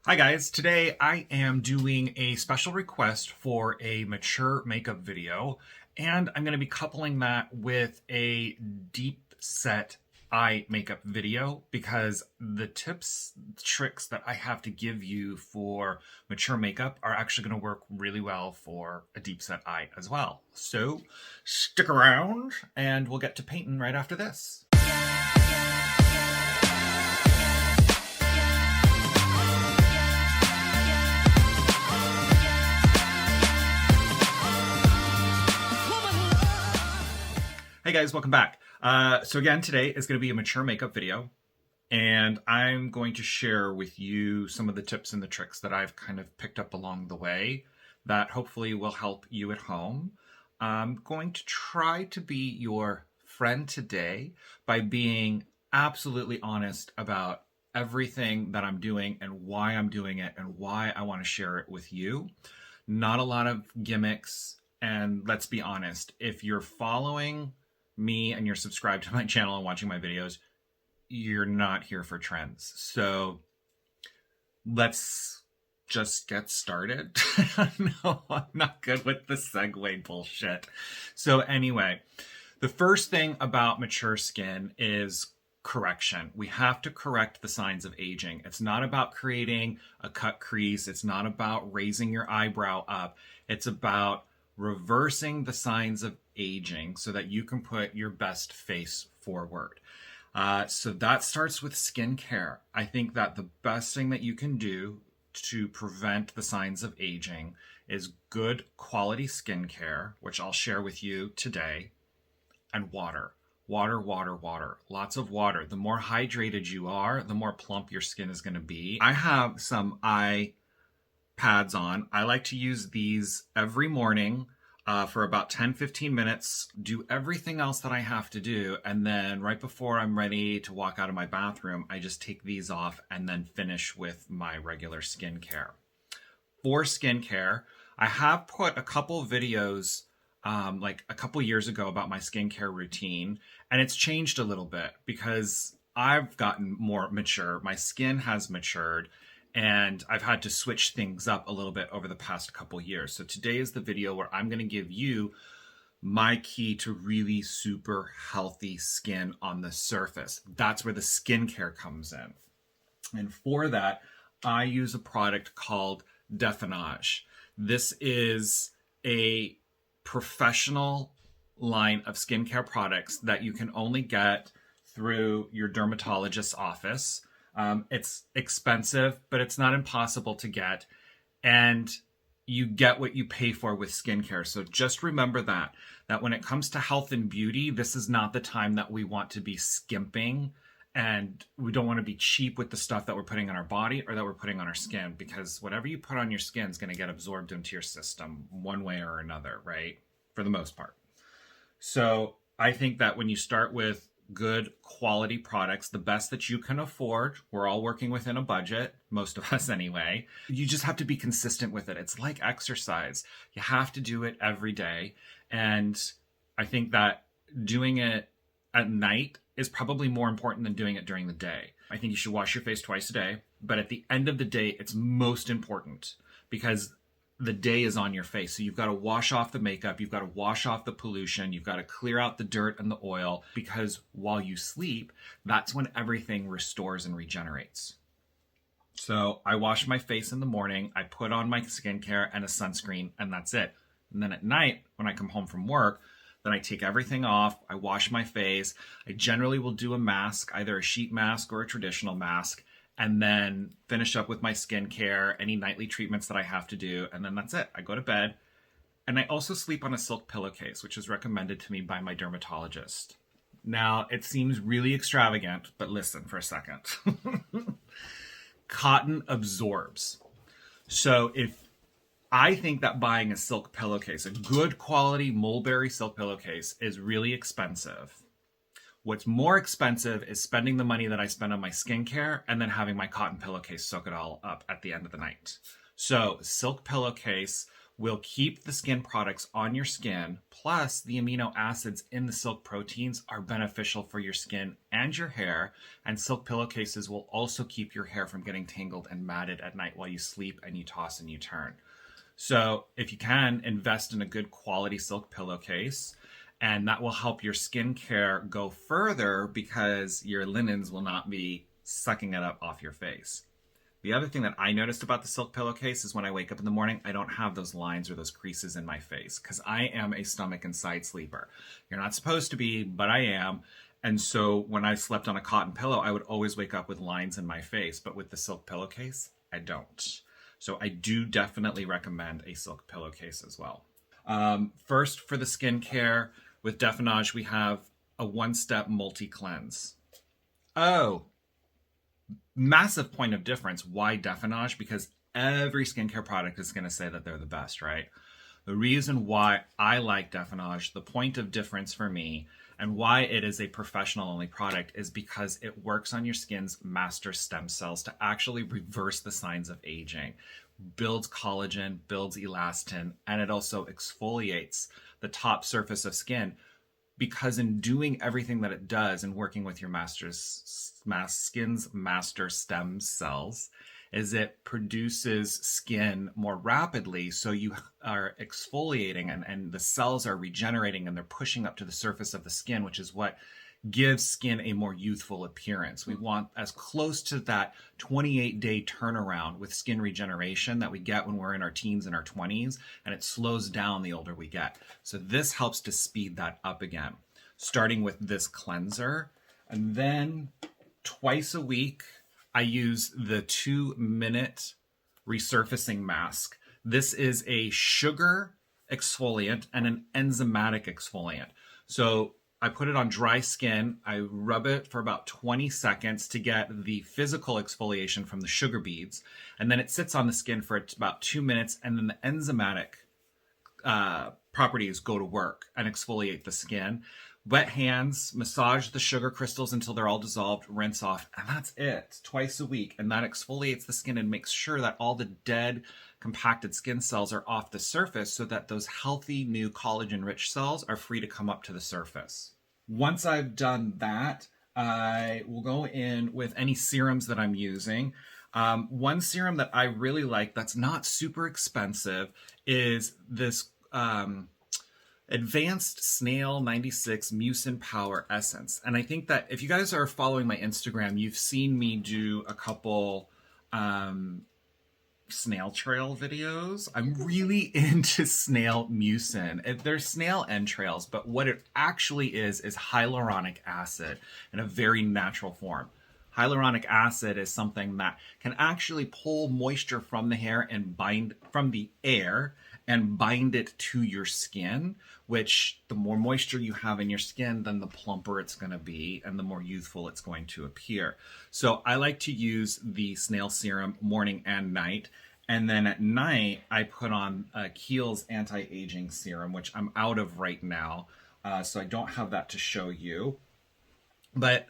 Hi guys, today I am doing a special request for a mature makeup video, and I'm going to be coupling that with a deep set eye makeup video because the tips, tricks that I have to give you for mature makeup are actually going to work really well for a deep set eye as well. So stick around and we'll get to painting right after this. Hey guys, welcome back. So again, today is going to be a mature makeup video, and I'm going to share with you some of the tips and the tricks that I've kind of picked up along the way that hopefully will help you at home. I'm going to try to be your friend today by being absolutely honest about everything that I'm doing and why I'm doing it and why I want to share it with you. Not a lot of gimmicks, and let's be honest, if you're following me and you're subscribed to my channel and watching my videos, you're not here for trends. So let's just get started. No, I'm not good with the segue bullshit. So anyway, the first thing about mature skin is correction. We have to correct the signs of aging. It's not about creating a cut crease. It's not about raising your eyebrow up. It's about reversing the signs of aging so that you can put your best face forward. So that starts with skincare. I think that the best thing that you can do to prevent the signs of aging is good quality skincare, which I'll share with you today, and water. Water, water, water. Lots of water. The more hydrated you are, the more plump your skin is going to be. I have some eye pads on. I like to use these every morning for about 10-15 minutes, do everything else that I have to do, and then right before I'm ready to walk out of my bathroom, I just take these off and then finish with my regular skincare. For skincare, I have put a couple videos like a couple years ago about my skincare routine, and it's changed a little bit because I've gotten more mature. My skin has matured, and I've had to switch things up a little bit over the past couple years. So today is the video where I'm going to give you my key to really super healthy skin on the surface. That's where the skincare comes in. And for that, I use a product called Defenage. This is a professional line of skincare products that you can only get through your dermatologist's office. It's expensive, but it's not impossible to get. And you get what you pay for with skincare. So just remember that when it comes to health and beauty, this is not the time that we want to be skimping, and we don't want to be cheap with the stuff that we're putting on our body or that we're putting on our skin, because whatever you put on your skin is going to get absorbed into your system one way or another, right? For the most part. So I think that when you start with good quality products, the best that you can afford, we're all working within a budget, most of us anyway, you just have to be consistent with it. It's like exercise. You have to do it every day. And I think that doing it at night is probably more important than doing it during the day. I think you should wash your face twice a day, but at the end of the day, it's most important because the day is on your face. So you've got to wash off the makeup, you've got to wash off the pollution, you've got to clear out the dirt and the oil, because while you sleep, that's when everything restores and regenerates. So I wash my face in the morning, I put on my skincare and a sunscreen, and that's it. And then at night, when I come home from work, then I take everything off, I wash my face. I generally will do a mask, either a sheet mask or a traditional mask, and then finish up with my skincare, any nightly treatments that I have to do, and then that's it. I go to bed. And I also sleep on a silk pillowcase, which is recommended to me by my dermatologist. Now, it seems really extravagant, but listen for a second. Cotton absorbs. So if I think that buying a silk pillowcase, a good quality mulberry silk pillowcase, is really expensive. What's more expensive is spending the money that I spend on my skincare and then having my cotton pillowcase soak it all up at the end of the night. So silk pillowcase will keep the skin products on your skin, plus the amino acids in the silk proteins are beneficial for your skin and your hair, and silk pillowcases will also keep your hair from getting tangled and matted at night while you sleep and you toss and you turn. So if you can, invest in a good quality silk pillowcase, and that will help your skincare go further because your linens will not be sucking it up off your face. The other thing that I noticed about the silk pillowcase is when I wake up in the morning, I don't have those lines or those creases in my face because I am a stomach and side sleeper. You're not supposed to be, but I am. And so when I slept on a cotton pillow, I would always wake up with lines in my face. But with the silk pillowcase, I don't. So I do definitely recommend a silk pillowcase as well. First, for the skincare, with Defenage, we have a one-step multi-cleanse. Oh, massive point of difference. Why Defenage? Because every skincare product is going to say that they're the best, right? The reason why I like Defenage, the point of difference for me, and why it is a professional-only product is because it works on your skin's master stem cells to actually reverse the signs of aging. Builds collagen, builds elastin, and it also exfoliates the top surface of skin, because in doing everything that it does and working with your skin's master stem cells is it produces skin more rapidly, so you are exfoliating and the cells are regenerating and they're pushing up to the surface of the skin, which is what gives skin a more youthful appearance. We want as close to that 28-day turnaround with skin regeneration that we get when we're in our teens and our 20s, and it slows down the older we get. So this helps to speed that up again, starting with this cleanser. And then twice a week, I use the 2-minute resurfacing mask. This is a sugar exfoliant and an enzymatic exfoliant. So I put it on dry skin. I rub it for about 20 seconds to get the physical exfoliation from the sugar beads. And then it sits on the skin for about 2 minutes. And then the enzymatic properties go to work and exfoliate the skin. Wet hands, massage the sugar crystals until they're all dissolved, rinse off, and that's it, twice a week. And that exfoliates the skin and makes sure that all the dead, compacted skin cells are off the surface so that those healthy, new collagen-rich cells are free to come up to the surface. Once I've done that, I will go in with any serums that I'm using. One serum that I really like that's not super expensive is this Advanced Snail 96 Mucin Power Essence. And I think that if you guys are following my Instagram, you've seen me do a couple snail trail videos. I'm really into snail mucin. There's snail entrails, but what it actually is hyaluronic acid in a very natural form. Hyaluronic acid is something that can actually pull moisture from the hair and bind from the air and bind it to your skin, which the more moisture you have in your skin, then the plumper it's going to be and the more youthful it's going to appear. So I like to use the snail serum morning and night. And then at night, I put on Kiehl's anti-aging serum, which I'm out of right now. So I don't have that to show you. But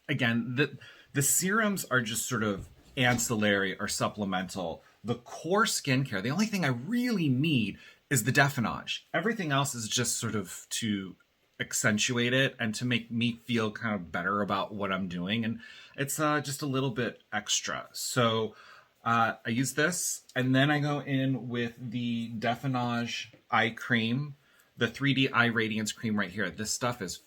again, the serums are just sort of ancillary or supplemental. The core skincare, the only thing I really need is the Defenage. Everything else is just sort of to accentuate it and to make me feel kind of better about what I'm doing. And it's just a little bit extra. So I use this, and then I go in with the Defenage eye cream, the 3D Eye Radiance cream right here. This stuff is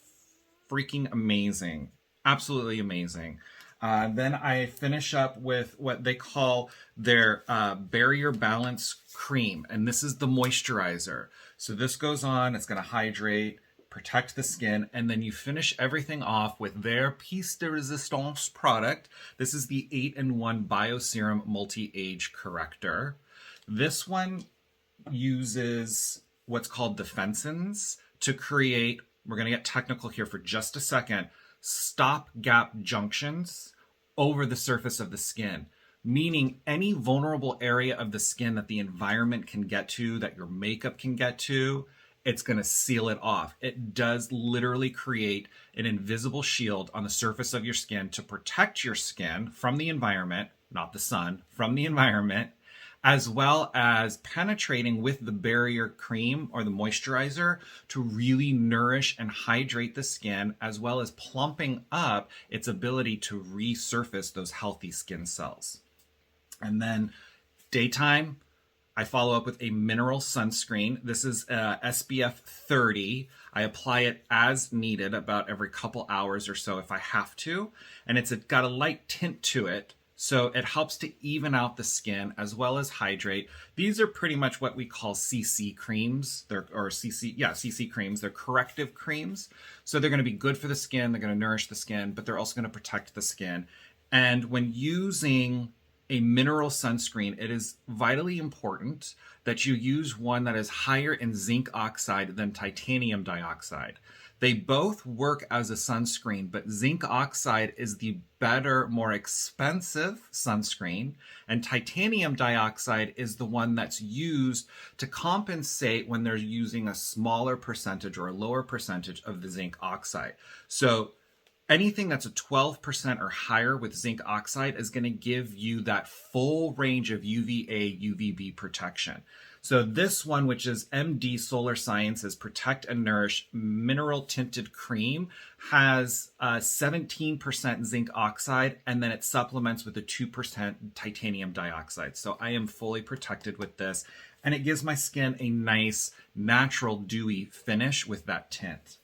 freaking amazing. Absolutely amazing. Then I finish up with what they call their Barrier Balance Cream. And this is the moisturizer. So this goes on, it's going to hydrate, protect the skin, and then you finish everything off with their Piece de Resistance product. This is the 8-in-1 Bioserum Multi-Age Corrector. This one uses what's called defensins to create, we're going to get technical here for just a second, stop-gap junctions over the surface of the skin, meaning any vulnerable area of the skin that the environment can get to, that your makeup can get to, it's going to seal it off. It does literally create an invisible shield on the surface of your skin to protect your skin from the environment, not the sun, from the environment, as well as penetrating with the barrier cream or the moisturizer to really nourish and hydrate the skin, as well as plumping up its ability to resurface those healthy skin cells. And then daytime, I follow up with a mineral sunscreen. This is SPF 30. I apply it as needed about every couple hours or so if I have to. And it's got a light tint to it, so it helps to even out the skin as well as hydrate. These are pretty much what we call CC creams. CC creams. They're corrective creams. So they're going to be good for the skin. They're going to nourish the skin, but they're also going to protect the skin. And when using a mineral sunscreen, it is vitally important that you use one that is higher in zinc oxide than titanium dioxide. They both work as a sunscreen, but zinc oxide is the better, more expensive sunscreen, and titanium dioxide is the one that's used to compensate when they're using a smaller percentage or a lower percentage of the zinc oxide. So anything that's a 12% or higher with zinc oxide is going to give you that full range of UVA, UVB protection. So this one, which is MD Solar Sciences Protect and Nourish Mineral Tinted Cream, has 17% zinc oxide, and then it supplements with a 2% titanium dioxide. So I am fully protected with this, and it gives my skin a nice, natural, dewy finish with that tint.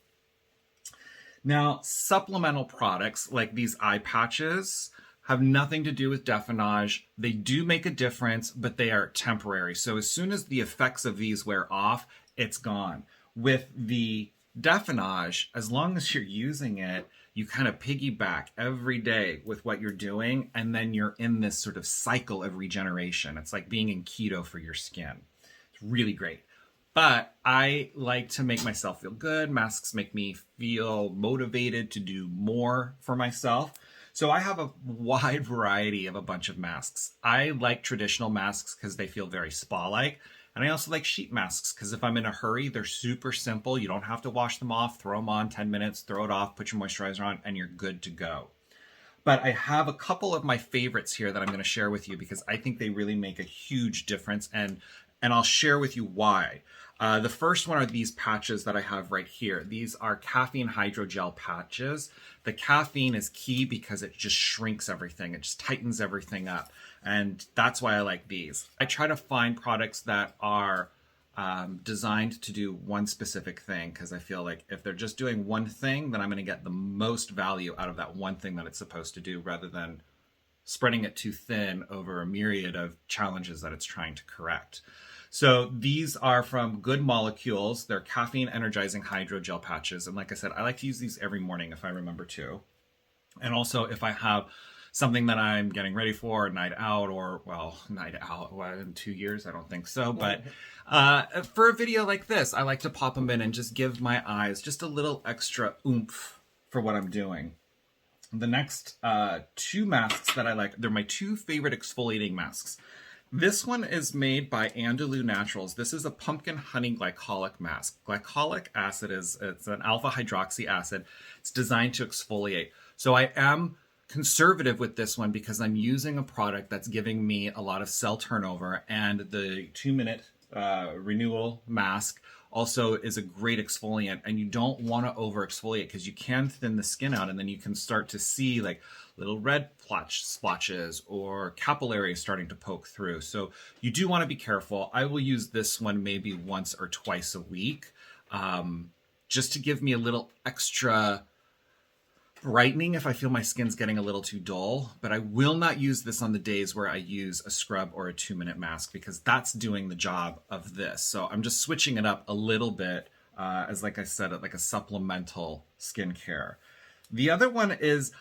Now, supplemental products like these eye patches have nothing to do with Defenage. They do make a difference, but they are temporary. So as soon as the effects of these wear off, it's gone. With the Defenage, as long as you're using it, you kind of piggyback every day with what you're doing, and then you're in this sort of cycle of regeneration. It's like being in keto for your skin. It's really great. But I like to make myself feel good. Masks make me feel motivated to do more for myself. So I have a wide variety of a bunch of masks. I like traditional masks because they feel very spa-like. And I also like sheet masks because if I'm in a hurry, they're super simple. You don't have to wash them off, throw them on 10 minutes, throw it off, put your moisturizer on, and you're good to go. But I have a couple of my favorites here that I'm going to share with you because I think they really make a huge difference, and I'll share with you why. The first one are these patches that I have right here. These are caffeine hydrogel patches. The caffeine is key because it just shrinks everything. It just tightens everything up. And that's why I like these. I try to find products that are designed to do one specific thing, because I feel like if they're just doing one thing, then I'm going to get the most value out of that one thing that it's supposed to do, rather than spreading it too thin over a myriad of challenges that it's trying to correct. So these are from Good Molecules. They're caffeine energizing hydrogel patches. And like I said, I like to use these every morning if I remember to. And also if I have something that I'm getting ready for, a night out, or, well, night out, in 2 years, I don't think so. But for a video like this, I like to pop them in and just give my eyes just a little extra oomph for what I'm doing. The next two masks that I like, they're my two favorite exfoliating masks. This one is made by Andalou Naturals. This is a pumpkin honey glycolic mask. Glycolic acid it's an alpha hydroxy acid. It's designed to exfoliate. So I am conservative with this one because I'm using a product that's giving me a lot of cell turnover, and the 2-minute renewal mask also is a great exfoliant, and you don't want to over exfoliate because you can thin the skin out, and then you can start to see like little red splotches or capillaries starting to poke through. So you do want to be careful. I will use this one maybe once or twice a week, just to give me a little extra brightening if I feel my skin's getting a little too dull. But I will not use this on the days where I use a scrub or a 2-minute mask, because that's doing the job of this. So I'm just switching it up a little bit as, like I said, like a supplemental skincare. The other one is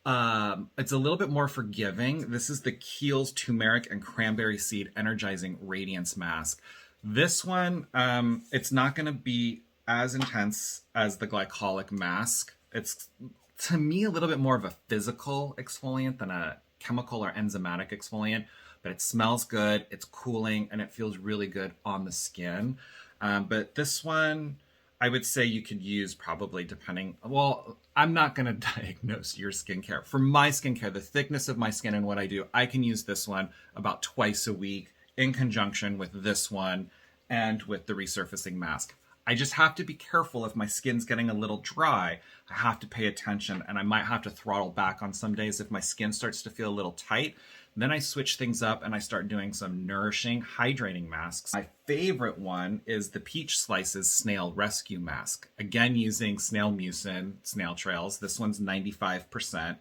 it's a little bit more forgiving. This is the Kiehl's Turmeric and Cranberry Seed Energizing Radiance Mask. This one, it's not going to be as intense as the glycolic mask. It's, to me, a little bit more of a physical exfoliant than a chemical or enzymatic exfoliant, but it smells good, it's cooling, and it feels really good on the skin. But this one, I would say you could use probably depending, well, I'm not going to diagnose your skincare. For my skincare, the thickness of my skin and what I do, I can use this one about twice a week in conjunction with this one and with the resurfacing mask. I just have to be careful if my skin's getting a little dry. I have to pay attention, and I might have to throttle back on some days if my skin starts to feel a little tight. Then I switch things up and I start doing some nourishing, hydrating masks. My favorite one is the Peach Slices Snail Rescue Mask. Again, using snail mucin, snail trails. This one's 95%.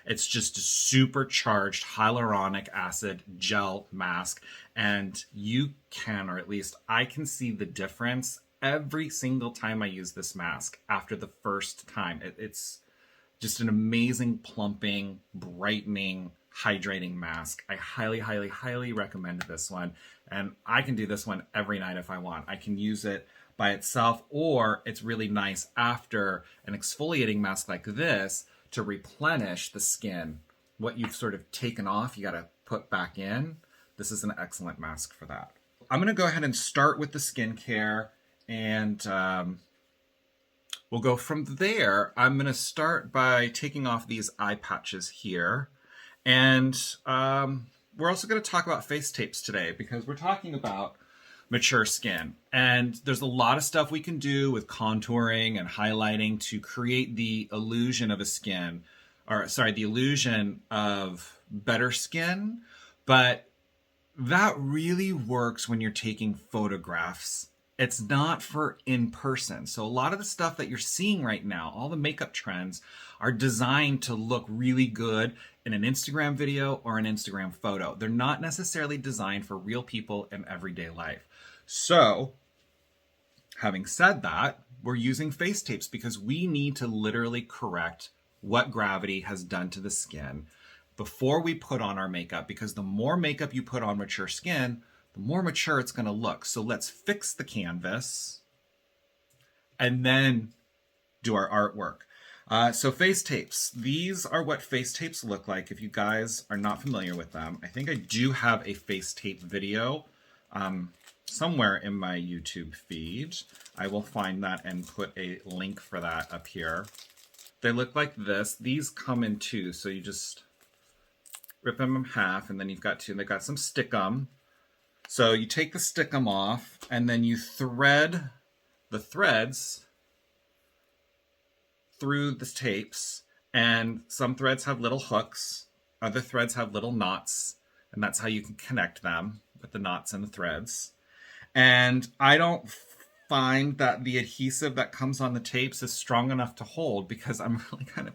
It's just a supercharged hyaluronic acid gel mask. And you can, or at least I can, see the difference every single time I use this mask after the first time. It's just an amazing plumping, brightening, hydrating mask. I highly, highly, highly recommend this one. And I can do this one every night if I want. I can use it by itself, or it's really nice after an exfoliating mask like this to replenish the skin. What you've sort of taken off, you got to put back in. This is an excellent mask for that. I'm going to go ahead and start with the skincare, and we'll go from there. I'm going to start by taking off these eye patches here. And we're also going to talk about face tapes today, because we're talking about mature skin. And there's a lot of stuff we can do with contouring and highlighting to create the illusion of the illusion of better skin. But that really works when you're taking photographs. It's not for in person. So a lot of the stuff that you're seeing right now, all the makeup trends, are designed to look really good in an Instagram video or an Instagram photo. They're not necessarily designed for real people in everyday life. So, having said that, we're using face tapes because we need to literally correct what gravity has done to the skin before we put on our makeup, because the more makeup you put on mature skin, the more mature it's going to look. So let's fix the canvas and then do our artwork. So face tapes. These are what face tapes look like if you guys are not familiar with them. I think I do have a face tape video somewhere in my YouTube feed. I will find that and put a link for that up here. They look like this. These come in two, so you just rip them in half, and then you've got two. And they've got some stickum. So you take the stickum off, and then you thread the threads through the tapes. And some threads have little hooks, other threads have little knots, and that's how you can connect them, with the knots and the threads. And I don't find that the adhesive that comes on the tapes is strong enough to hold, because I'm really kind of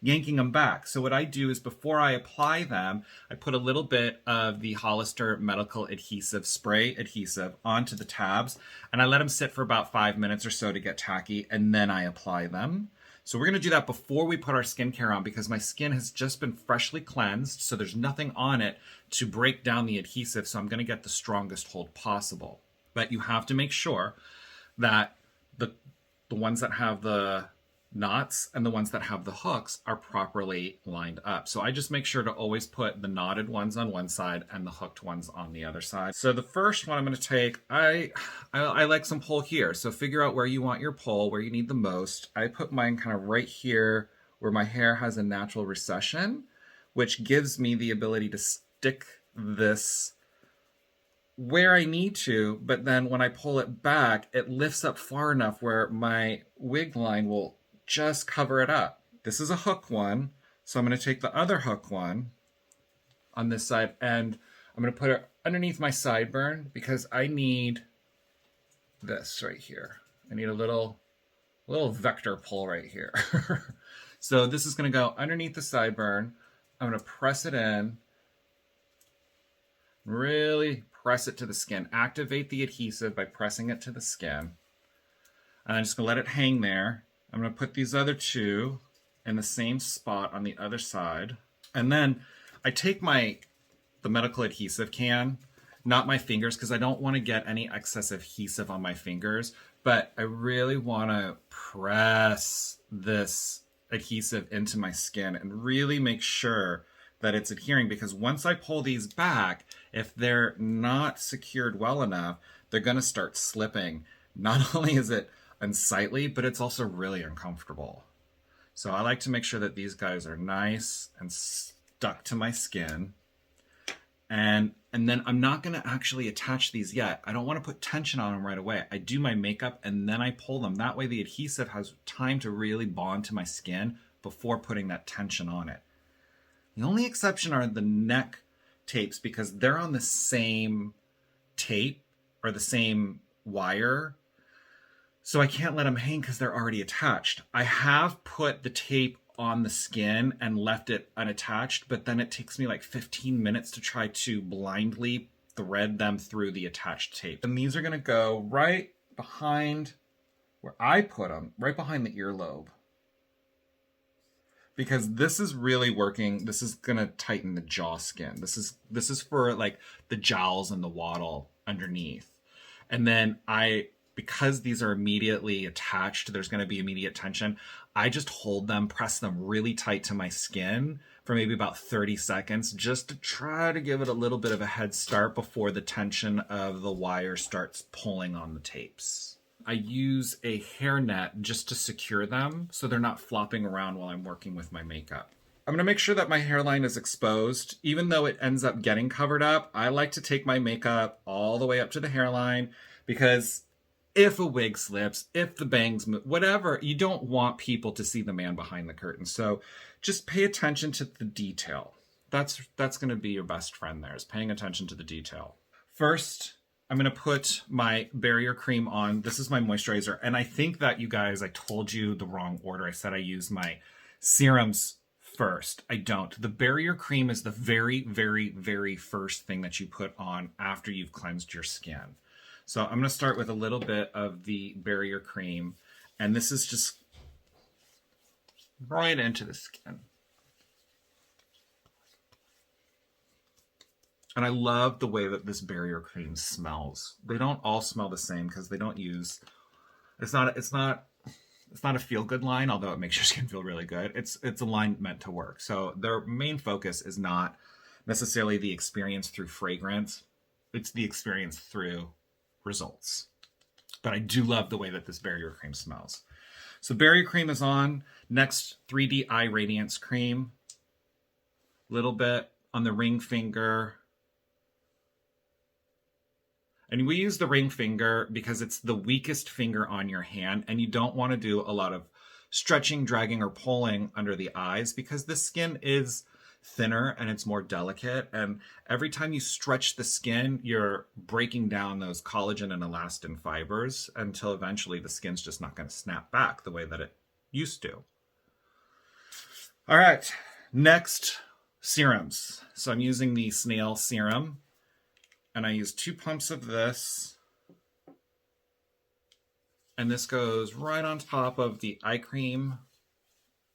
yanking them back. So what I do is, before I apply them, I put a little bit of the Hollister Medical Adhesive Spray adhesive onto the tabs, and I let them sit for about 5 minutes or so to get tacky, and then I apply them. So we're going to do that before we put our skincare on, because my skin has just been freshly cleansed, so there's nothing on it to break down the adhesive, so I'm going to get the strongest hold possible. But you have to make sure that the ones that have the knots and the ones that have the hooks are properly lined up. So I just make sure to always put the knotted ones on one side and the hooked ones on the other side. So the first one I'm going to take, I like some pull here. So figure out where you want your pull, where you need the most. I put mine kind of right here where my hair has a natural recession, which gives me the ability to stick this where I need to, but then when I pull it back, it lifts up far enough where my wig line will just cover it up. This is a hook one, so I'm going to take the other hook one on this side, and I'm going to put it underneath my sideburn, because I need this right here. I need a little vector pull right here. So this is going to go underneath the sideburn. I'm going to press it in, really press it to the skin. Activate the adhesive by pressing it to the skin. And I'm just going to let it hang there. I'm going to put these other two in the same spot on the other side. And then I take the medical adhesive can, not my fingers, because I don't want to get any excess adhesive on my fingers, but I really want to press this adhesive into my skin and really make sure that it's adhering, because once I pull these back, if they're not secured well enough, they're going to start slipping. Not only is it unsightly, but it's also really uncomfortable. So I like to make sure that these guys are nice and stuck to my skin. And then I'm not going to actually attach these yet. I don't want to put tension on them right away. I do my makeup and then I pull them. That way the adhesive has time to really bond to my skin before putting that tension on it. The only exception are the neck tapes because they're on the same tape or the same wire. So I can't let them hang because they're already attached. I have put the tape on the skin and left it unattached, but then it takes me like 15 minutes to try to blindly thread them through the attached tape. And these are going to go right behind where I put them, right behind the earlobe. Because this is really working. This is going to tighten the jaw skin. This is for like the jowls and the wattle underneath. And then because these are immediately attached, there's going to be immediate tension. I just hold them, press them really tight to my skin for maybe about 30 seconds, just to try to give it a little bit of a head start before the tension of the wire starts pulling on the tapes. I use a hairnet just to secure them so they're not flopping around while I'm working with my makeup. I'm going to make sure that my hairline is exposed. Even though it ends up getting covered up, I like to take my makeup all the way up to the hairline because if a wig slips, if the bangs move, whatever, you don't want people to see the man behind the curtain. So just pay attention to the detail. That's going to be your best friend there, is paying attention to the detail. First, I'm going to put my barrier cream on. This is my moisturizer. And I think that you guys, I told you the wrong order. I said I use my serums first. I don't. The barrier cream is the very, very, very first thing that you put on after you've cleansed your skin. So I'm going to start with a little bit of the barrier cream, and this is just right into the skin. And I love the way that this barrier cream smells. They don't all smell the same because they don't use, it's not a feel-good line, although it makes your skin feel really good. It's a line meant to work. So their main focus is not necessarily the experience through fragrance. It's the experience through results. But I do love the way that this barrier cream smells. So barrier cream is on. Next, 3D Eye Radiance Cream. Little bit on the ring finger. And we use the ring finger because it's the weakest finger on your hand, and you don't want to do a lot of stretching, dragging, or pulling under the eyes because the skin is thinner and it's more delicate, and every time you stretch the skin you're breaking down those collagen and elastin fibers until eventually the skin's just not going to snap back the way that it used to. All right, next, serums. So I'm using the snail serum and I use 2 pumps of this, and this goes right on top of the eye cream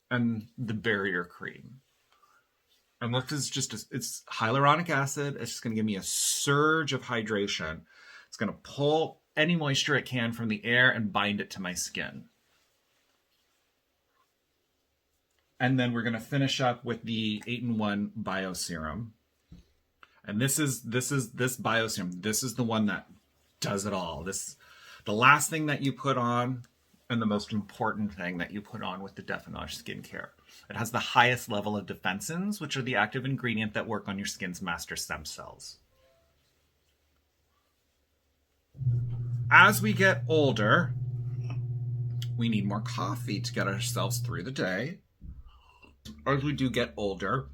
and the barrier cream. And this is just, it's hyaluronic acid. It's just going to give me a surge of hydration. It's going to pull any moisture it can from the air and bind it to my skin. And then we're going to finish up with the 8-in-1 Bio Serum. And this Bio Serum. This is the one that does it all. The last thing that you put on and the most important thing that you put on with the Defenage skincare. It has the highest level of defensins, which are the active ingredient that work on your skin's master stem cells. As we get older, we need more coffee to get ourselves through the day. As we do get older,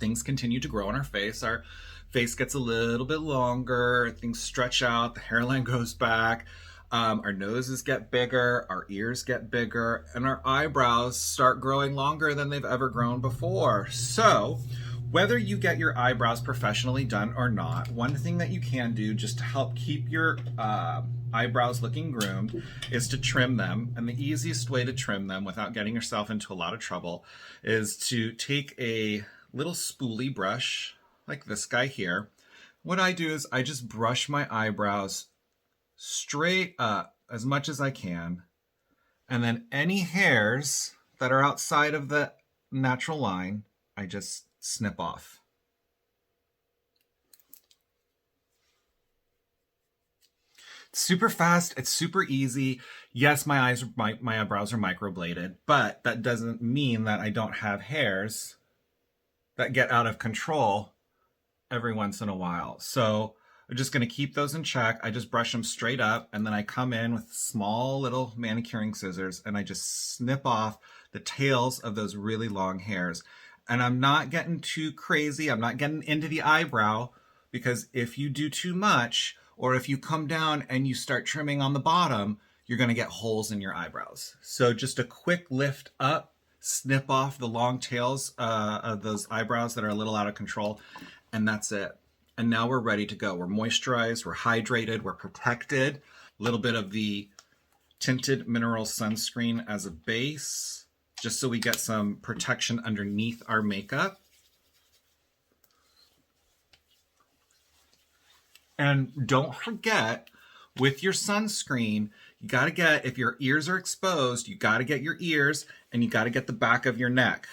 things continue to grow on our face. Our face gets a little bit longer, things stretch out, the hairline goes back. Our noses get bigger, our ears get bigger, and our eyebrows start growing longer than they've ever grown before. So, whether you get your eyebrows professionally done or not, one thing that you can do just to help keep your eyebrows looking groomed is to trim them. And the easiest way to trim them without getting yourself into a lot of trouble is to take a little spoolie brush, like this guy here. What I do is I just brush my eyebrows straight up as much as I can, and then any hairs that are outside of the natural line I just snip off. It's super fast, it's super easy. Yes, my eyebrows are microbladed, but that doesn't mean that I don't have hairs that get out of control every once in a while. So I'm just going to keep those in check. I just brush them straight up, and then I come in with small little manicuring scissors and I just snip off the tails of those really long hairs. And I'm not getting too crazy. I'm not getting into the eyebrow, because if you do too much, or if you come down and you start trimming on the bottom, you're going to get holes in your eyebrows. So just a quick lift up, snip off the long tails of those eyebrows that are a little out of control, and that's it. And now we're ready to go. We're moisturized, we're hydrated, we're protected. A little bit of the tinted mineral sunscreen as a base, just so we get some protection underneath our makeup. And don't forget, with your sunscreen, you gotta get, if your ears are exposed, you gotta get your ears, and you gotta get the back of your neck.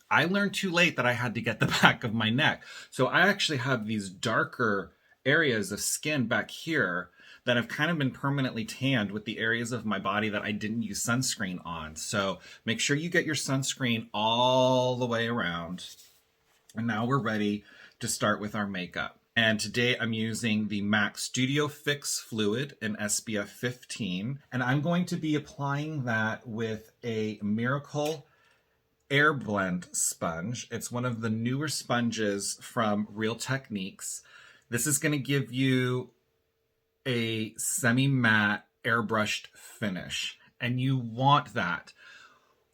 I learned too late that I had to get the back of my neck. So I actually have these darker areas of skin back here that have kind of been permanently tanned with the areas of my body that I didn't use sunscreen on. So make sure you get your sunscreen all the way around. And now we're ready to start with our makeup. And today I'm using the MAC Studio Fix Fluid in SPF 15. And I'm going to be applying that with a Miracle Air Blend sponge. It's one of the newer sponges from Real Techniques. This is going to give you a semi-matte airbrushed finish, and you want that.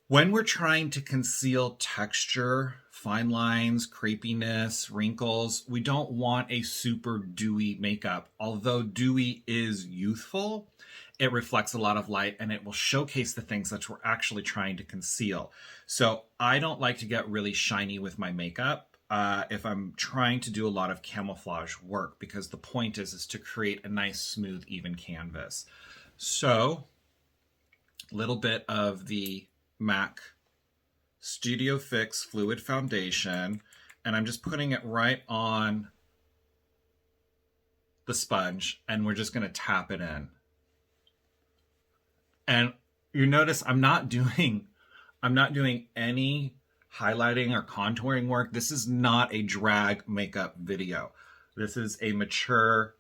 When we're trying to conceal texture, fine lines, crepiness, wrinkles, we don't want a super dewy makeup. Although dewy is youthful, it reflects a lot of light and it will showcase the things that we're actually trying to conceal. So I don't like to get really shiny with my makeup if I'm trying to do a lot of camouflage work, because the point is to create a nice, smooth, even canvas. So a little bit of the MAC Studio Fix Fluid Foundation, and I'm just putting it right on the sponge, and we're just going to tap it in. And you notice I'm not doing any highlighting or contouring work. This is not a drag makeup video. This is a mature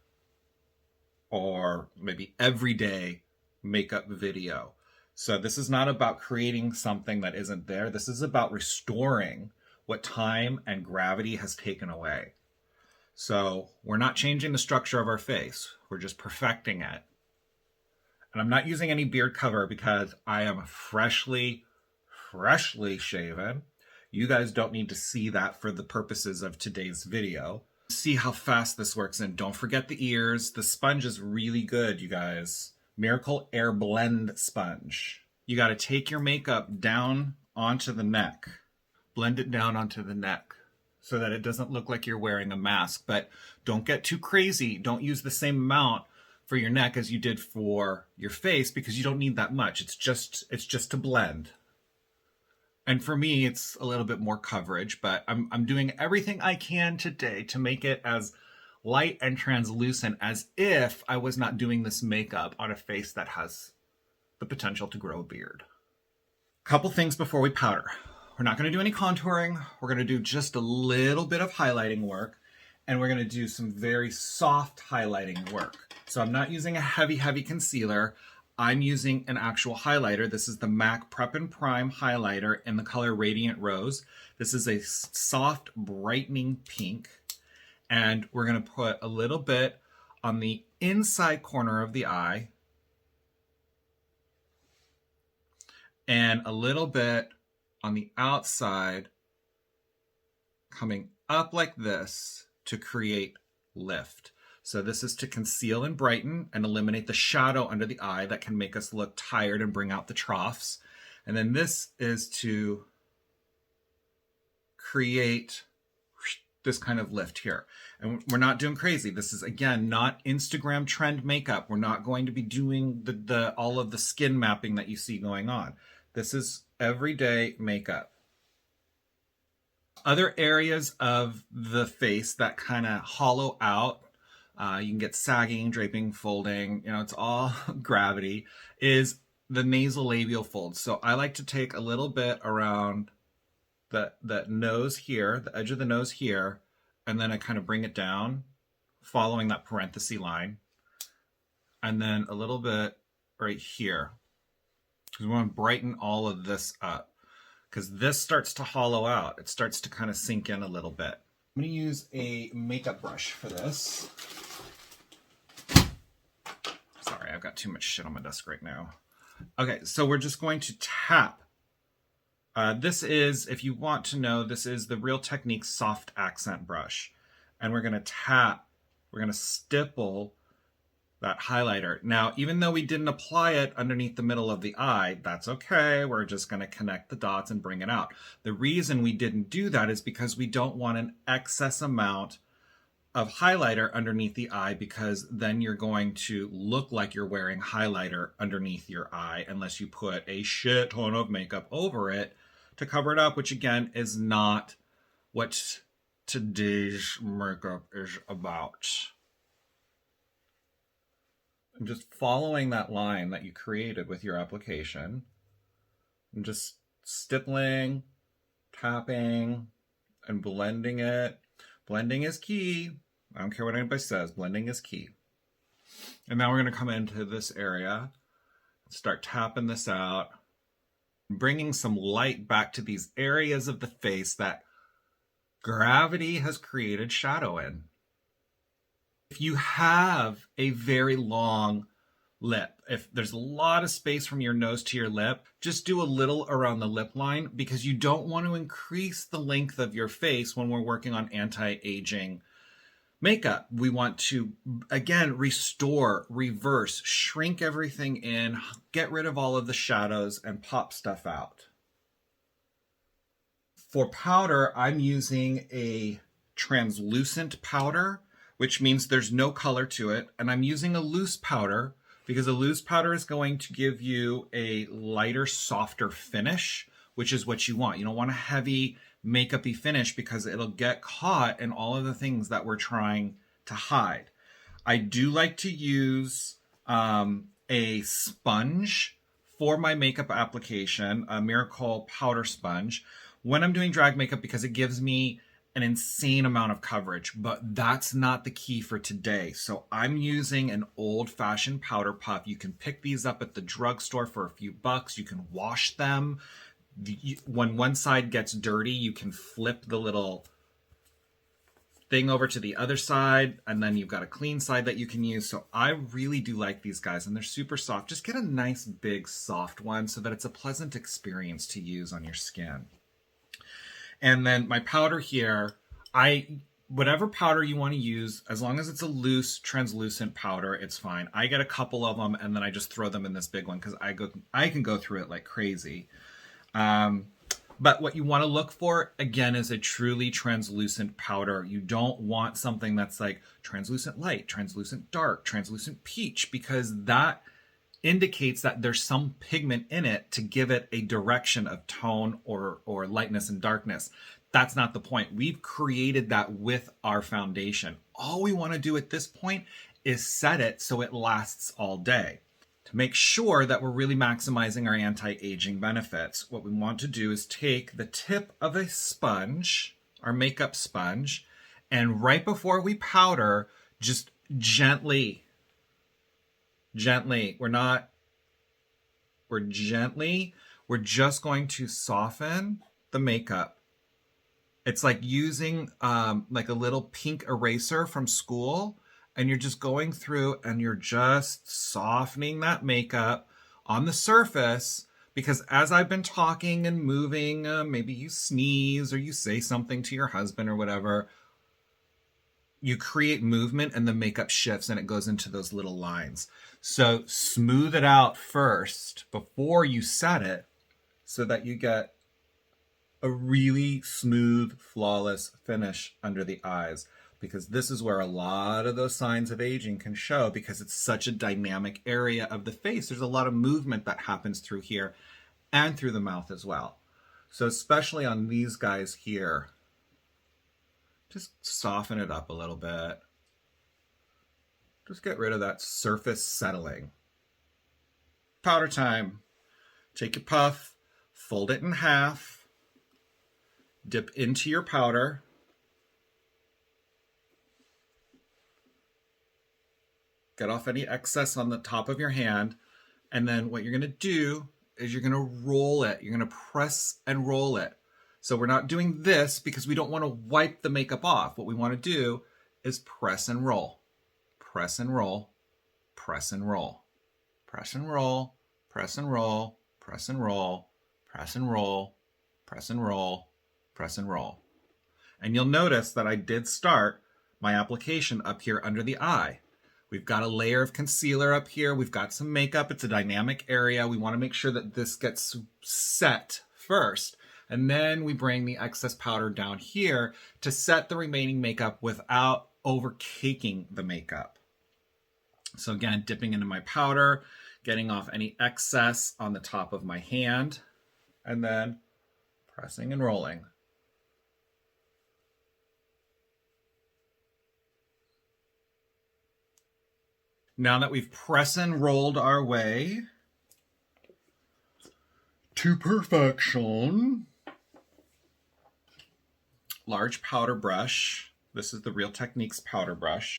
or maybe everyday makeup video. So this is not about creating something that isn't there. This is about restoring what time and gravity has taken away. So we're not changing the structure of our face. We're just perfecting it. And I'm not using any beard cover because I am freshly shaven. You guys don't need to see that for the purposes of today's video. See how fast this works, and don't forget the ears. The sponge is really good, you guys. Miracle Air Blend sponge. You got to take your makeup down onto the neck. Blend it down onto the neck so that it doesn't look like you're wearing a mask. But don't get too crazy. Don't use the same amount for your neck as you did for your face, because you don't need that much. It's just to blend. And for me, it's a little bit more coverage, but I'm doing everything I can today to make it as light and translucent as if I was not doing this makeup on a face that has the potential to grow a beard. Couple things before we powder. We're not going to do any contouring. We're going to do just a little bit of highlighting work, and we're going to do some very soft highlighting work. So I'm not using a heavy concealer. I'm using an actual highlighter. This is the MAC Prep and Prime highlighter in the color Radiant Rose. This is a soft, brightening pink. And we're going to put a little bit on the inside corner of the eye and a little bit on the outside, coming up like this to create lift. So this is to conceal and brighten and eliminate the shadow under the eye that can make us look tired and bring out the troughs. And then this is to create this kind of lift here. And we're not doing crazy. This is, again, not Instagram trend makeup. We're not going to be doing all of the skin mapping that you see going on. This is everyday makeup. Other areas of the face that kind of hollow out, you can get sagging, draping, folding, it's all gravity, is the nasolabial folds. So I like to take a little bit around the nose here, the edge of the nose here, and then I kind of bring it down, following that parenthesis line, and then a little bit right here. Because we want to brighten all of this up, because this starts to hollow out. It starts to kind of sink in a little bit. I'm going to use a makeup brush for this. Sorry, I've got too much shit on my desk right now. Okay, so we're just going to tap. This is, if you want to know, this is the Real Technique Soft Accent Brush. And we're going to tap, we're going to stipple that highlighter. Now, even though we didn't apply it underneath the middle of the eye, that's okay. We're just going to connect the dots and bring it out. The reason we didn't do that is because we don't want an excess amount of highlighter underneath the eye, because then you're going to look like you're wearing highlighter underneath your eye unless you put a shit ton of makeup over it to cover it up, which again is not what today's makeup is about. And just following that line that you created with your application, and just stippling, tapping, and blending it. Blending is key. I don't care what anybody says, blending is key. And now we're going to come into this area, start tapping this out, bringing some light back to these areas of the face that gravity has created shadow in. If you have a very long lip, if there's a lot of space from your nose to your lip, just do a little around the lip line, because you don't want to increase the length of your face when we're working on anti-aging makeup. We want to, again, restore, reverse, shrink everything in, get rid of all of the shadows, and pop stuff out. For powder, I'm using a translucent powder, which means there's no color to it. And I'm using a loose powder because a loose powder is going to give you a lighter, softer finish, which is what you want. You don't want a heavy makeup-y finish because it'll get caught in all of the things that we're trying to hide. I do like to use a sponge for my makeup application, a Miracle powder sponge, when I'm doing drag makeup, because it gives me an insane amount of coverage, but that's not the key for today. So I'm using an old-fashioned powder puff. You can pick these up at the drugstore for a few bucks. You can wash them. When one side gets dirty, you can flip the little thing over to the other side, and then you've got a clean side that you can use. So I really do like these guys, and they're super soft. Just get a nice big soft one so that it's a pleasant experience to use on your skin. And then my powder here, whatever powder you want to use, as long as it's a loose, translucent powder, it's fine. I get a couple of them, and then I just throw them in this big one because I can go through it like crazy. But what you want to look for, again, is a truly translucent powder. You don't want something that's like translucent light, translucent dark, translucent peach, because that indicates that there's some pigment in it to give it a direction of tone or lightness and darkness. That's not the point. We've created that with our foundation. All we want to do at this point is set it so it lasts all day. To make sure that we're really maximizing our anti-aging benefits, what we want to do is take the tip of a sponge, our makeup sponge, and right before we powder, just gently, we're just going to soften the makeup. It's like using like a little pink eraser from school, and you're just going through and you're just softening that makeup on the surface, because as I've been talking and moving, maybe you sneeze or you say something to your husband or whatever, you create movement and the makeup shifts and it goes into those little lines. So smooth it out first before you set it so that you get a really smooth, flawless finish under the eyes, because this is where a lot of those signs of aging can show, because it's such a dynamic area of the face. There's a lot of movement that happens through here and through the mouth as well. So especially on these guys here, just soften it up a little bit. Just get rid of that surface settling. Powder time. Take your puff, fold it in half, dip into your powder, Get off any excess on the top of your hand. And then what you're going to do is you're going to roll it. You're going to press and roll it. So we're not doing this because we don't want to wipe the makeup off. What we want to do is press and roll. Press and roll. Press and roll. Press and roll. Press and roll. Press and roll. Press and roll. Press and roll. Press and roll. And you'll notice that I did start my application up here under the eye. We've got a layer of concealer up here. We've got some makeup. It's a dynamic area. We want to make sure that this gets set first. And then we bring the excess powder down here to set the remaining makeup without overcaking the makeup. So again, dipping into my powder, getting off any excess on the top of my hand, and then pressing and rolling. Now that we've pressed and rolled our way to perfection, large powder brush. This is the Real Techniques powder brush.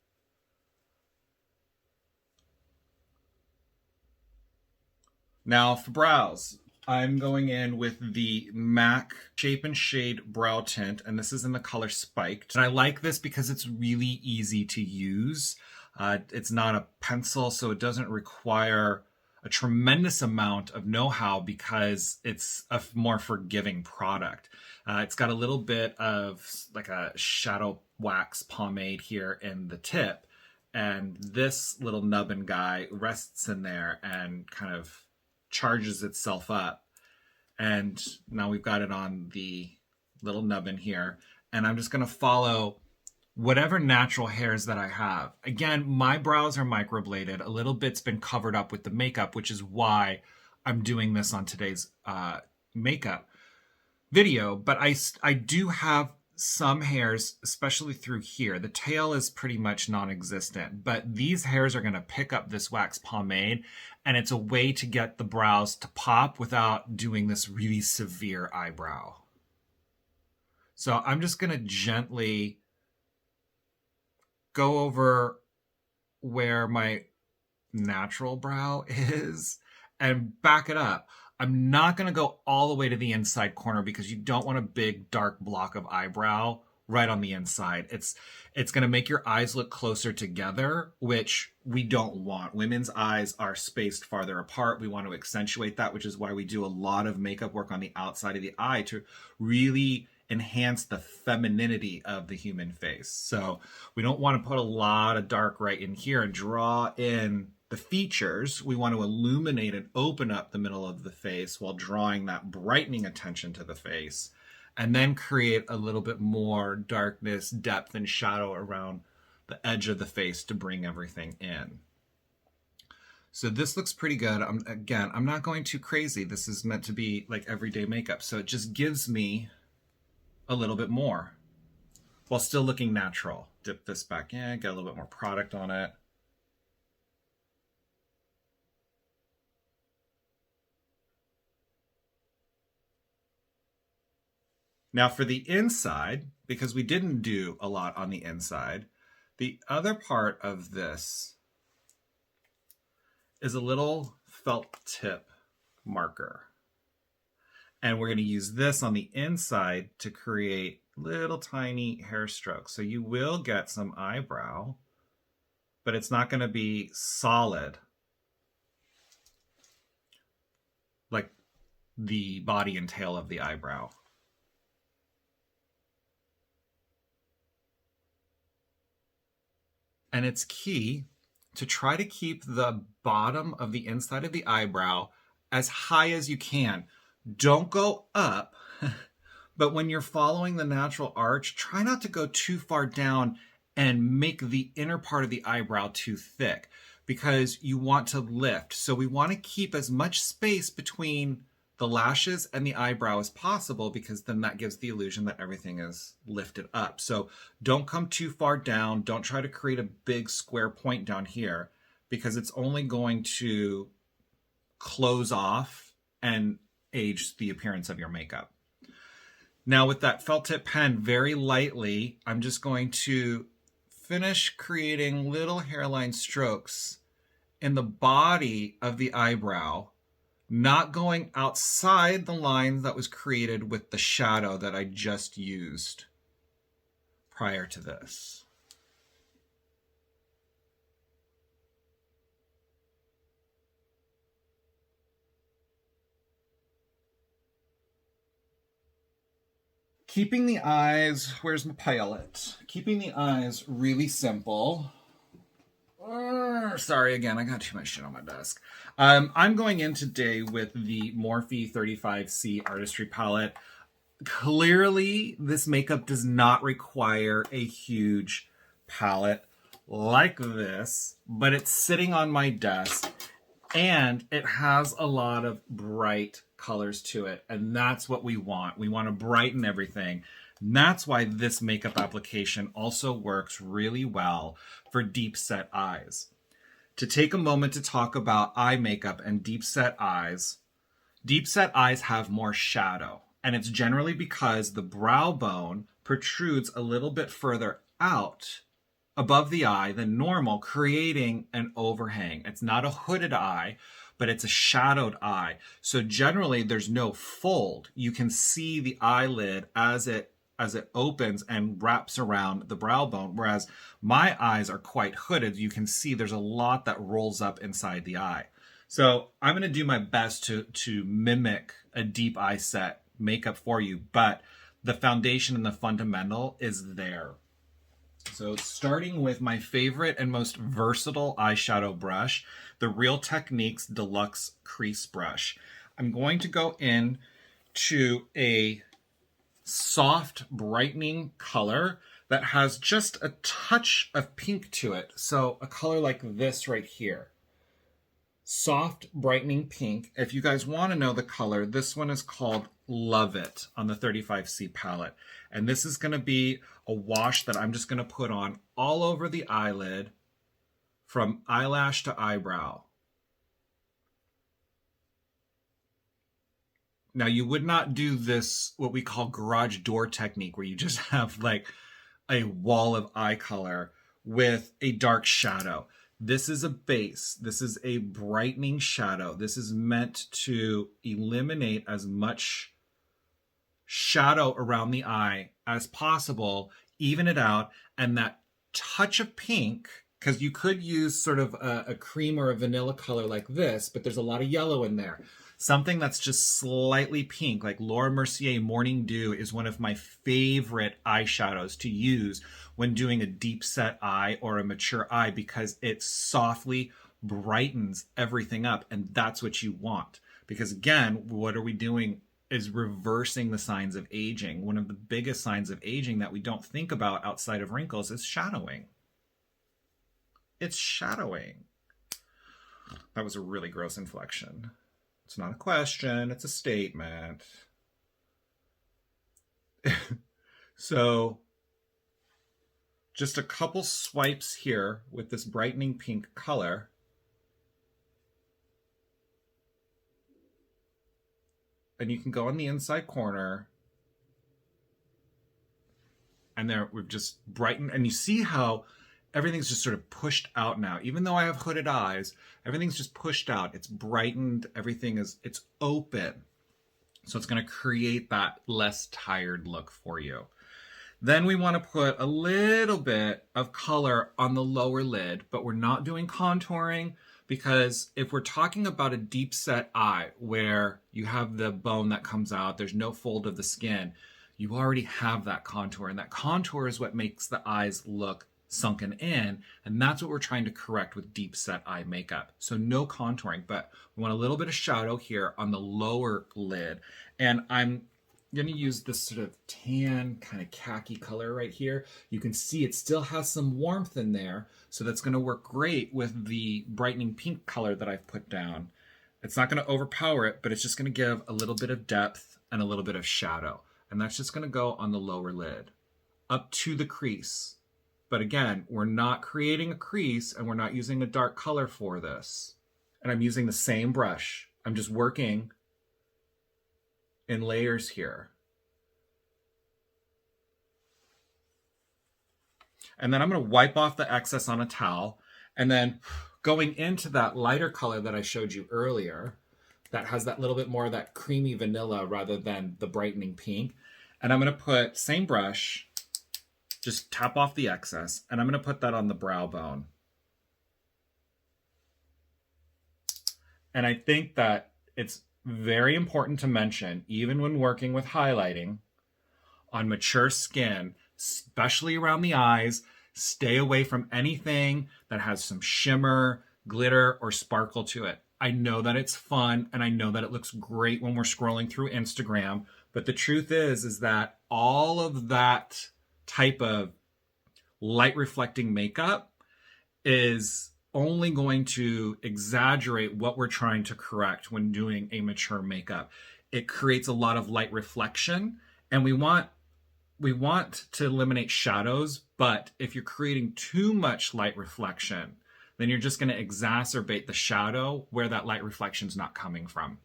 Now for brows, I'm going in with the MAC Shape and Shade Brow Tint, and this is in the color Spiked. And I like this because it's really easy to use. It's not a pencil, so it doesn't require a tremendous amount of know-how because it's a more forgiving product. It's got a little bit of like a shadow wax pomade here in the tip, and this little nubbin guy rests in there and kind of charges itself up. And now we've got it on the little nubbin here, and I'm just going to follow whatever natural hairs that I have. Again, my brows are microbladed. A little bit's been covered up with the makeup, which is why I'm doing this on today's makeup video. But I do have some hairs, especially through here. The tail is pretty much non-existent, but these hairs are going to pick up this wax pomade, and it's a way to get the brows to pop without doing this really severe eyebrow. So I'm just going to gently go over where my natural brow is and back it up. I'm not going to go all the way to the inside corner because you don't want a big dark block of eyebrow right on the inside. It's going to make your eyes look closer together, which we don't want. Women's eyes are spaced farther apart. We want to accentuate that, which is why we do a lot of makeup work on the outside of the eye to really enhance the femininity of the human face. So we don't want to put a lot of dark right in here and draw in the features. We want to illuminate and open up the middle of the face while drawing that brightening attention to the face, and then create a little bit more darkness, depth, and shadow around the edge of the face to bring everything in. So this looks pretty good. Again, I'm not going too crazy. This is meant to be like everyday makeup, so it just gives me a little bit more while still looking natural. Dip this back in, get a little bit more product on it. Now for the inside, because we didn't do a lot on the inside, the other part of this is a little felt tip marker. And we're going to use this on the inside to create little tiny hair strokes. So you will get some eyebrow, but it's not going to be solid like the body and tail of the eyebrow. And it's key to try to keep the bottom of the inside of the eyebrow as high as you can. Don't go up, but when you're following the natural arch, try not to go too far down and make the inner part of the eyebrow too thick, because you want to lift. So we want to keep as much space between the lashes and the eyebrow as possible, because then that gives the illusion that everything is lifted up. So don't come too far down. Don't try to create a big square point down here, because it's only going to close off and age the appearance of your makeup. Now with that felt tip pen, very lightly, I'm just going to finish creating little hairline strokes in the body of the eyebrow, not going outside the line that was created with the shadow that I just used prior to this. Keeping the eyes, where's my palette? Keeping the eyes really simple. Sorry again, I got too much shit on my desk. I'm going in today with the Morphe 35C Artistry palette. Clearly, this makeup does not require a huge palette like this, but it's sitting on my desk and it has a lot of bright colors to it, and that's what we want. We want to brighten everything. And that's why this makeup application also works really well for deep set eyes. To take a moment to talk about eye makeup and deep set eyes have more shadow, and it's generally because the brow bone protrudes a little bit further out above the eye than normal, creating an overhang. It's not a hooded eye, but it's a shadowed eye. So generally there's no fold. You can see the eyelid as it opens and wraps around the brow bone, whereas my eyes are quite hooded. You can see there's a lot that rolls up inside the eye. So I'm going to do my best to mimic a deep eye set makeup for you, but the foundation and the fundamental is there. So starting with my favorite and most versatile eyeshadow brush, the Real Techniques Deluxe Crease Brush. I'm going to go in to a soft brightening color that has just a touch of pink to it. So a color like this right here. Soft brightening pink. If you guys want to know the color, this one is called Love It on the 35C palette. And this is going to be a wash that I'm just going to put on all over the eyelid from eyelash to eyebrow. Now, you would not do this, what we call garage door technique, where you just have like a wall of eye color with a dark shadow. This is a base. This is a brightening shadow. This is meant to eliminate as much shadow around the eye as possible, even it out, and that touch of pink, because you could use sort of a cream or a vanilla color like this, but there's a lot of yellow in there. Something that's just slightly pink, like Laura Mercier Morning Dew is one of my favorite eyeshadows to use when doing a deep set eye or a mature eye, because it softly brightens everything up, and that's what you want. Because again, what are we doing is reversing the signs of aging. One of the biggest signs of aging that we don't think about outside of wrinkles is shadowing. It's shadowing. That was a really gross inflection. It's not a question, it's a statement. So, just a couple swipes here with this brightening pink color. And you can go on the inside corner. And there we've just brightened, and you see how everything's just sort of pushed out now. Even though I have hooded eyes, everything's just pushed out. It's brightened, it's open. So it's going to create that less tired look for you. Then we want to put a little bit of color on the lower lid, but we're not doing contouring, because if we're talking about a deep set eye where you have the bone that comes out, there's no fold of the skin, you already have that contour, and that contour is what makes the eyes look sunken in, and that's what we're trying to correct with deep set eye makeup. So no contouring, but we want a little bit of shadow here on the lower lid, and I'm going to use this sort of tan kind of khaki color right here. You can see it still has some warmth in there, so that's going to work great with the brightening pink color that I've put down. It's not going to overpower it, but it's just going to give a little bit of depth and a little bit of shadow, and that's just going to go on the lower lid up to the crease. But again, we're not creating a crease, and we're not using a dark color for this. And I'm using the same brush. I'm just working in layers here. And then I'm going to wipe off the excess on a towel. And then going into that lighter color that I showed you earlier, that has that little bit more of that creamy vanilla rather than the brightening pink. And I'm going to put, same brush, just tap off the excess, and I'm going to put that on the brow bone. And I think that it's very important to mention, even when working with highlighting on mature skin, especially around the eyes, stay away from anything that has some shimmer, glitter, or sparkle to it. I know that it's fun, and I know that it looks great when we're scrolling through Instagram, but the truth is that all of that type of light reflecting makeup is only going to exaggerate what we're trying to correct when doing a mature makeup. It creates a lot of light reflection, and we want to eliminate shadows, but if you're creating too much light reflection, then you're just going to exacerbate the shadow where that light reflection is not coming from.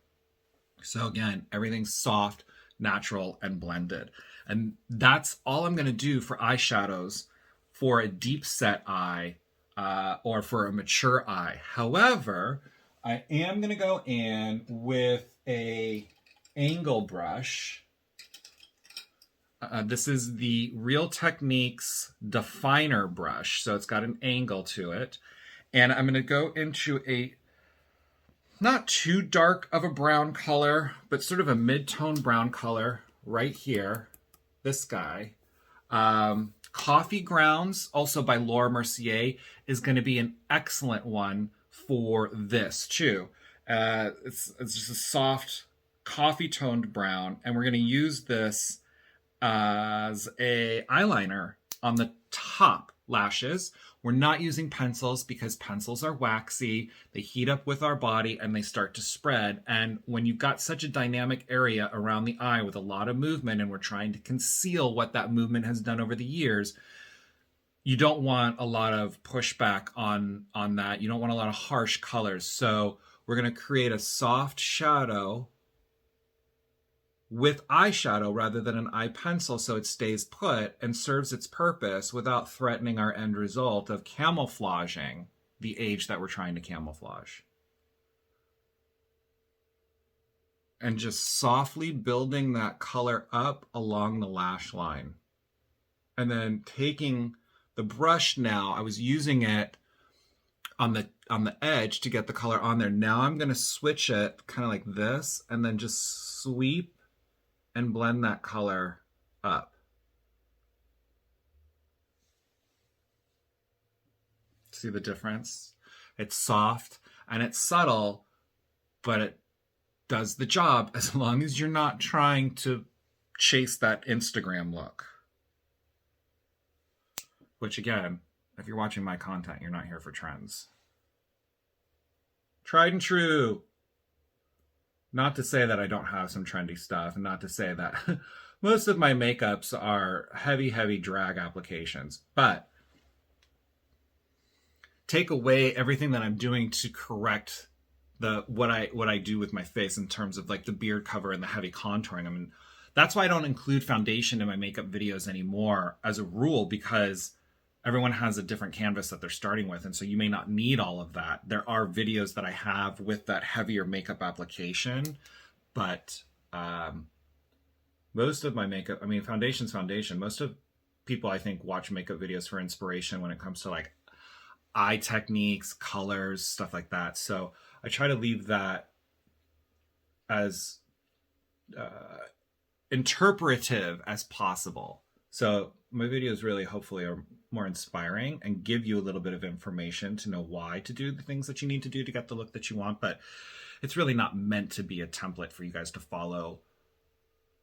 So again, everything's soft, natural, and blended. And that's all I'm going to do for eyeshadows for a deep set eye or for a mature eye. However, I am going to go in with a angle brush. This is the Real Techniques Definer brush. So it's got an angle to it. And I'm going to go into a not too dark of a brown color, but sort of a mid-tone brown color right here. This guy. Coffee Grounds, also by Laura Mercier, is going to be an excellent one for this too. It's just a soft coffee toned brown, and we're going to use this as a eyeliner on the top lashes. We're not using pencils because pencils are waxy, they heat up with our body, and they start to spread. And when you've got such a dynamic area around the eye with a lot of movement, and we're trying to conceal what that movement has done over the years, you don't want a lot of pushback on that. You don't want a lot of harsh colors. So we're going to create a soft shadow with eyeshadow rather than an eye pencil, so it stays put and serves its purpose without threatening our end result of camouflaging the age that we're trying to camouflage. And just softly building that color up along the lash line. And then taking the brush now, I was using it on the edge to get the color on there. Now I'm going to switch it kind of like this and then just sweep and blend that color up. See the difference? It's soft and it's subtle, but it does the job as long as you're not trying to chase that Instagram look. Which again, if you're watching my content, you're not here for trends. Tried and true. Not to say that I don't have some trendy stuff, and not to say that most of my makeups are heavy, heavy drag applications, but take away everything that I'm doing to correct what I do with my face in terms of like the beard cover and the heavy contouring. I mean, that's why I don't include foundation in my makeup videos anymore as a rule, because everyone has a different canvas that they're starting with, and so you may not need all of that. There are videos that I have with that heavier makeup application, but most of my makeup, I mean, foundation's foundation. Most of people, I think, watch makeup videos for inspiration when it comes to like eye techniques, colors, stuff like that. So I try to leave that as interpretive as possible. So my videos really hopefully are more inspiring and give you a little bit of information to know why to do the things that you need to do to get the look that you want. But it's really not meant to be a template for you guys to follow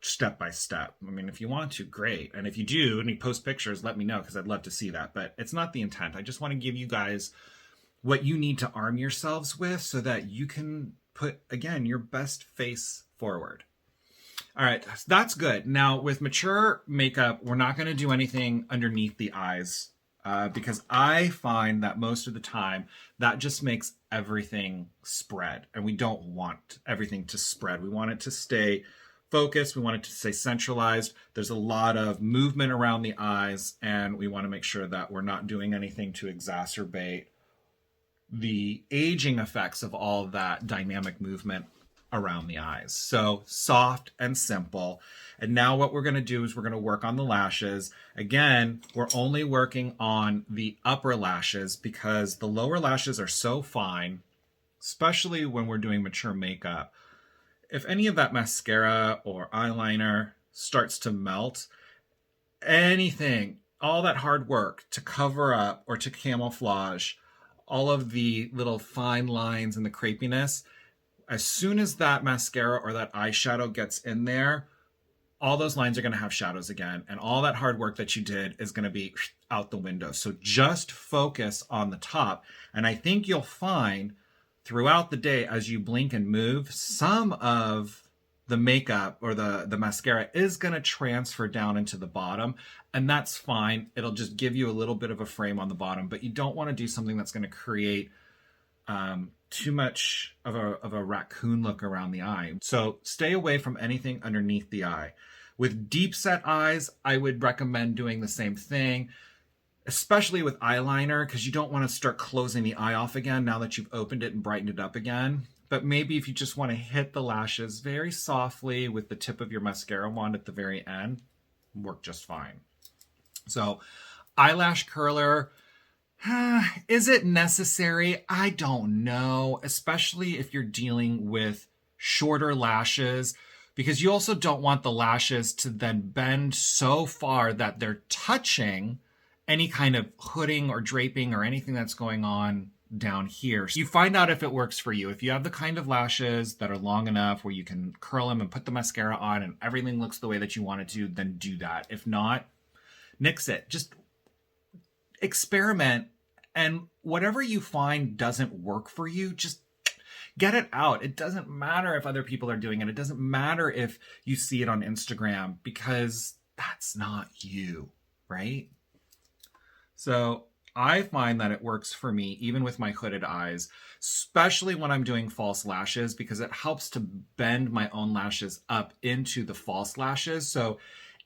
step by step. I mean, if you want to, great. And if you do and you post pictures, let me know, because I'd love to see that. But it's not the intent. I just want to give you guys what you need to arm yourselves with so that you can put, again, your best face forward. All right, that's good. Now, with mature makeup, we're not going to do anything underneath the eyes because I find that most of the time that just makes everything spread, and we don't want everything to spread. We want it to stay focused. We want it to stay centralized. There's a lot of movement around the eyes, and we want to make sure that we're not doing anything to exacerbate the aging effects of all of that dynamic movement around the eyes. So soft and simple. And now what we're going to do is we're going to work on the lashes. Again, we're only working on the upper lashes because the lower lashes are so fine, especially when we're doing mature makeup. If any of that mascara or eyeliner starts to melt, anything, all that hard work to cover up or to camouflage all of the little fine lines and the crepiness, as soon as that mascara or that eyeshadow gets in there, all those lines are going to have shadows again. And all that hard work that you did is going to be out the window. So just focus on the top. And I think you'll find throughout the day, as you blink and move, some of the makeup or the mascara is going to transfer down into the bottom, and that's fine. It'll just give you a little bit of a frame on the bottom, but you don't want to do something that's going to create too much of a raccoon look around the eye. So stay away from anything underneath the eye. With deep set eyes, I would recommend doing the same thing, especially with eyeliner, because you don't want to start closing the eye off again now that you've opened it and brightened it up again. But maybe if you just want to hit the lashes very softly with the tip of your mascara wand at the very end, work just fine. So eyelash curler, is it necessary? I don't know, especially if you're dealing with shorter lashes, because you also don't want the lashes to then bend so far that they're touching any kind of hooding or draping or anything that's going on down here. So you find out if it works for you. If you have the kind of lashes that are long enough where you can curl them and put the mascara on and everything looks the way that you want it to, then do that. If not, nix it. Just experiment, and whatever you find doesn't work for you, just get it out. It doesn't matter if other people are doing it. It doesn't matter if you see it on Instagram, because that's not you, right? So I find that it works for me, even with my hooded eyes, especially when I'm doing false lashes, because it helps to bend my own lashes up into the false lashes. So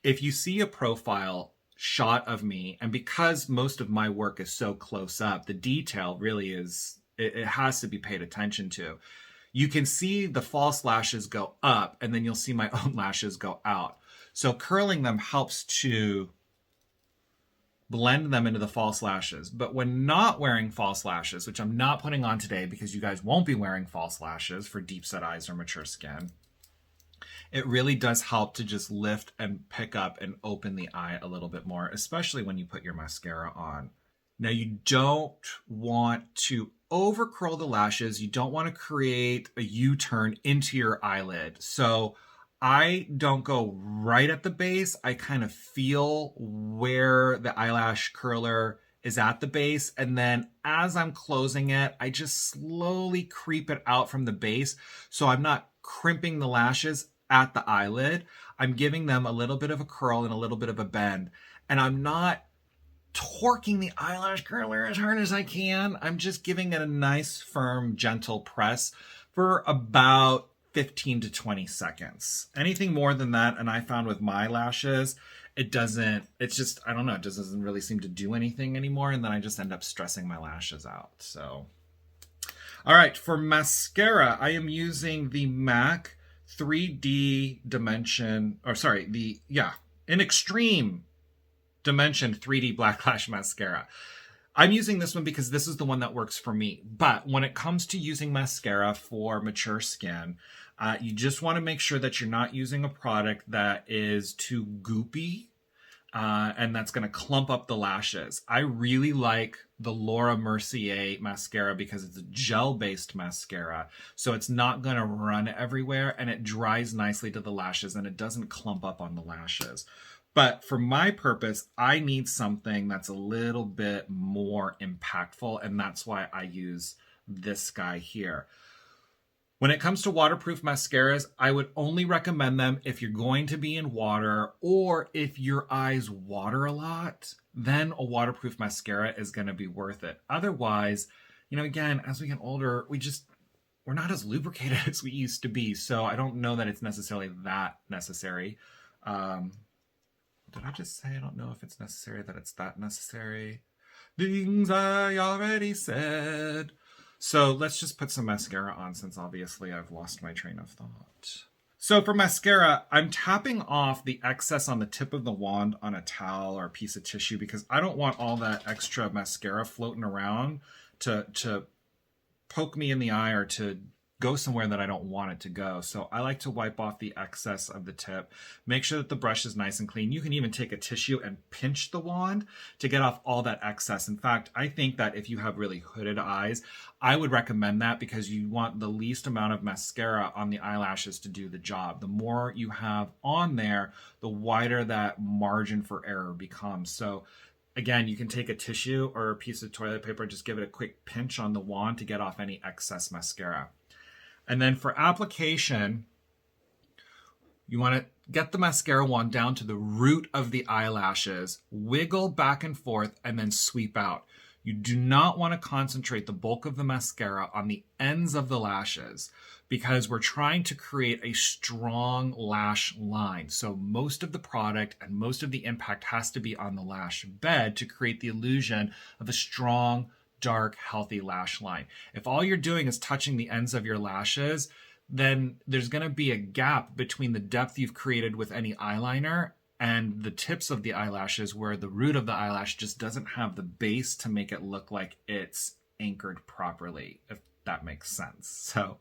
if you see a profile shot of me, and because most of my work is so close up, the detail really is, it has to be paid attention to. You can see the false lashes go up, and then you'll see my own lashes go out. So curling them helps to blend them into the false lashes. But when not wearing false lashes, which I'm not putting on today because you guys won't be wearing false lashes for deep set eyes or mature skin, it really does help to just lift and pick up and open the eye a little bit more, especially when you put your mascara on. Now, you don't want to over curl the lashes. You don't want to create a U-turn into your eyelid. So I don't go right at the base. I kind of feel where the eyelash curler is at the base. And then as I'm closing it, I just slowly creep it out from the base. So I'm not crimping the lashes at the eyelid. I'm giving them a little bit of a curl and a little bit of a bend. And I'm not torquing the eyelash curler as hard as I can. I'm just giving it a nice, firm, gentle press for about 15 to 20 seconds. Anything more than that, and I found with my lashes, it's just, I don't know, it just doesn't really seem to do anything anymore, and then I just end up stressing my lashes out. So, all right, for mascara, I am using the MAC 3D Dimension, in Extreme Dimension 3D Black Lash Mascara. I'm using this one because this is the one that works for me. But when it comes to using mascara for mature skin, you just want to make sure that you're not using a product that is too goopy and that's going to clump up the lashes. I really like the Laura Mercier mascara because it's a gel-based mascara. So it's not going to run everywhere, and it dries nicely to the lashes, and it doesn't clump up on the lashes. But for my purpose, I need something that's a little bit more impactful, and that's why I use this guy here. When it comes to waterproof mascaras, I would only recommend them if you're going to be in water, or if your eyes water a lot, then a waterproof mascara is going to be worth it. Otherwise, again, as we get older, we're not as lubricated as we used to be. So I don't know that it's necessarily that necessary. Did I just say I don't know if it's necessary that it's that necessary? Things I already said. So let's just put some mascara on since obviously I've lost my train of thought. So for mascara, I'm tapping off the excess on the tip of the wand on a towel or a piece of tissue because I don't want all that extra mascara floating around to poke me in the eye or to go somewhere that I don't want it to go. So I like to wipe off the excess of the tip, make sure that the brush is nice and clean. You can even take a tissue and pinch the wand to get off all that excess. In fact, I think that if you have really hooded eyes, I would recommend that because you want the least amount of mascara on the eyelashes to do the job. The more you have on there, the wider that margin for error becomes. So again, you can take a tissue or a piece of toilet paper, just give it a quick pinch on the wand to get off any excess mascara. And then for application, you want to get the mascara wand down to the root of the eyelashes, wiggle back and forth, and then sweep out. You do not want to concentrate the bulk of the mascara on the ends of the lashes because we're trying to create a strong lash line. So most of the product and most of the impact has to be on the lash bed to create the illusion of a strong, dark, healthy lash line. If all you're doing is touching the ends of your lashes, then there's going to be a gap between the depth you've created with any eyeliner and the tips of the eyelashes where the root of the eyelash just doesn't have the base to make it look like it's anchored properly, if that makes sense. So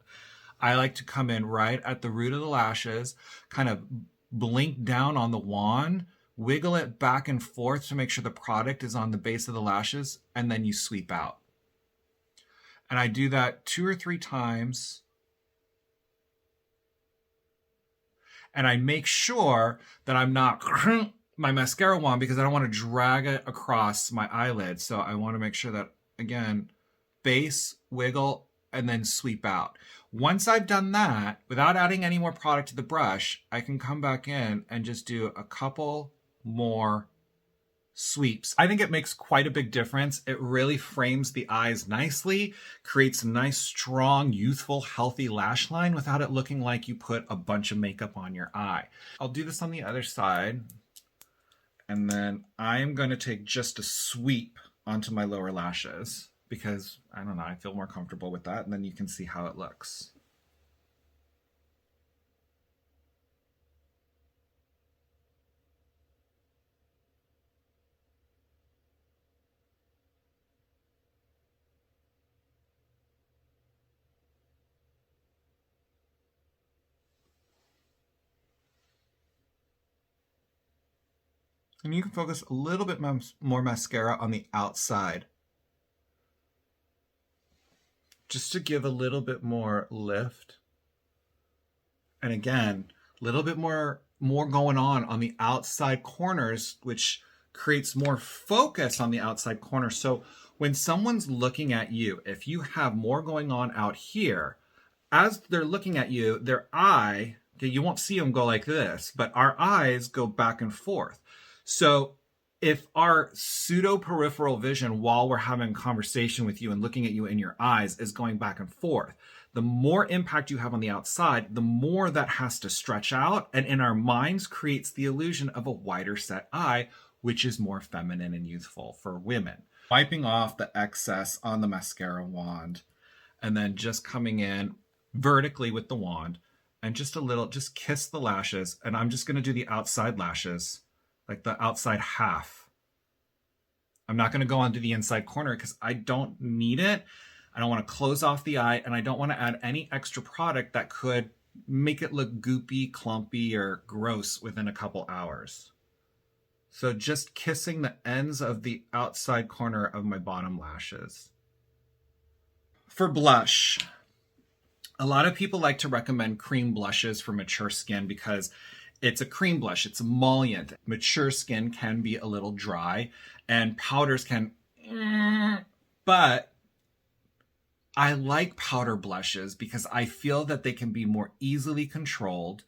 I like to come in right at the root of the lashes, kind of blink down on the wand, wiggle it back and forth to make sure the product is on the base of the lashes, and then you sweep out. And I do that 2 or 3 times. And I make sure that I'm not my mascara wand because I don't want to drag it across my eyelid. So I want to make sure that, again, base, wiggle, and then sweep out. Once I've done that, without adding any more product to the brush, I can come back in and just do a couple more sweeps. I think it makes quite a big difference. It really frames the eyes nicely, creates a nice, strong, youthful, healthy lash line without it looking like you put a bunch of makeup on your eye. I'll do this on the other side, and then I'm going to take just a sweep onto my lower lashes because, I don't know, I feel more comfortable with that, and then you can see how it looks. And you can focus a little bit more mascara on the outside, just to give a little bit more lift. And again, a little bit more going on the outside corners, which creates more focus on the outside corner. So when someone's looking at you, if you have more going on out here, as they're looking at you, their eye, you won't see them go like this, but our eyes go back and forth. So if our pseudo-peripheral vision while we're having a conversation with you and looking at you in your eyes is going back and forth, the more impact you have on the outside, the more that has to stretch out and in our minds creates the illusion of a wider set eye, which is more feminine and youthful for women. Wiping off the excess on the mascara wand and then just coming in vertically with the wand and just a little, just kiss the lashes. And I'm just going to do the outside lashes, like the outside half. I'm not going to go onto the inside corner because I don't need it. I don't want to close off the eye, and I don't want to add any extra product that could make it look goopy, clumpy, or gross within a couple hours. So just kissing the ends of the outside corner of my bottom lashes. For blush, a lot of people like to recommend cream blushes for mature skin because it's a cream blush, it's emollient. Mature skin can be a little dry and powders can, but I like powder blushes because I feel that they can be more easily controlled.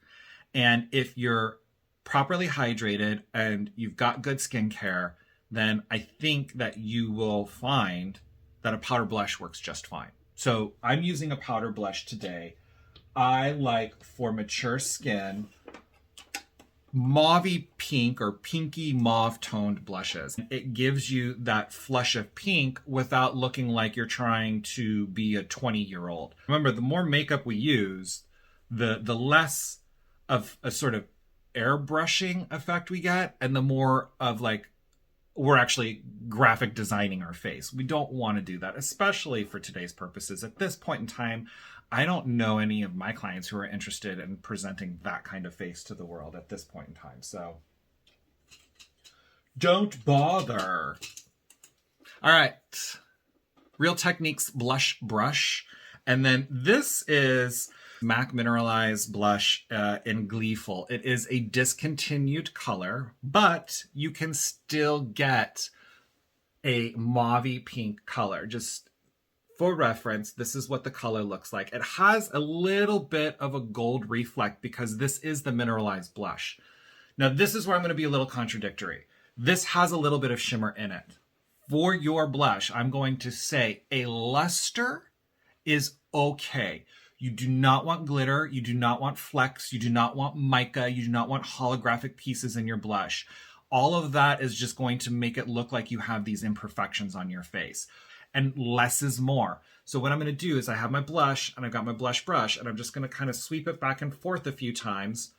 And if you're properly hydrated and you've got good skincare, then I think that you will find that a powder blush works just fine. So I'm using a powder blush today. I like, for mature skin, mauvey pink or pinky mauve toned blushes. It gives you that flush of pink without looking like you're trying to be a 20-year-old. Remember, the more makeup we use, the less of a sort of airbrushing effect we get, and the more of like we're actually graphic designing our face. We don't want to do that, especially for today's purposes. At this point in time, I don't know any of my clients who are interested in presenting that kind of face to the world at this point in time. So don't bother. All right. Real Techniques blush brush. And then this is MAC Mineralized blush in Gleeful. It is a discontinued color, but you can still get a mauvey pink color. Just for reference, this is what the color looks like. It has a little bit of a gold reflect because this is the mineralized blush. Now, this is where I'm going to be a little contradictory. This has a little bit of shimmer in it. For your blush, I'm going to say a luster is okay. You do not want glitter. You do not want flecks. You do not want mica. You do not want holographic pieces in your blush. All of that is just going to make it look like you have these imperfections on your face. And less is more. So what I'm going to do is I have my blush and I've got my blush brush and I'm just going to kind of sweep it back and forth a few times,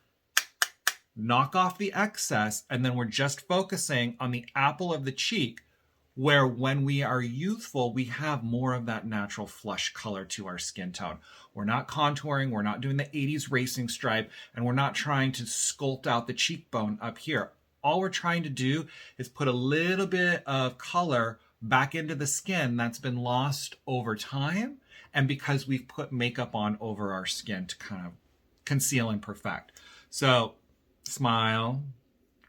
knock off the excess, and then we're just focusing on the apple of the cheek, where when we are youthful, we have more of that natural flush color to our skin tone. We're not contouring, we're not doing the 80s racing stripe, and we're not trying to sculpt out the cheekbone up here. All we're trying to do is put a little bit of color back into the skin that's been lost over time, and because we've put makeup on over our skin to kind of conceal and perfect. So smile,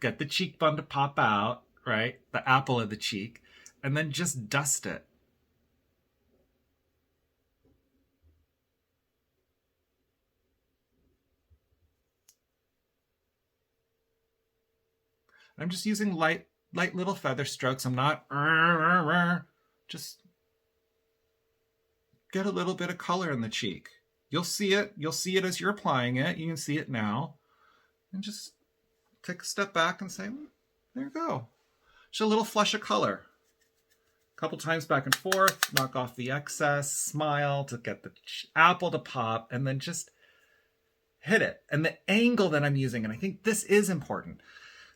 get the cheekbone to pop out, right? The apple of the cheek, and then just dust it. I'm just using light little feather strokes. I'm not, just get a little bit of color in the cheek. You'll see it. You'll see it as you're applying it. You can see it now. And just take a step back and say, there you go. Just a little flush of color. A couple times back and forth, knock off the excess, smile to get the apple to pop, and then just hit it. And the angle that I'm using, and I think this is important.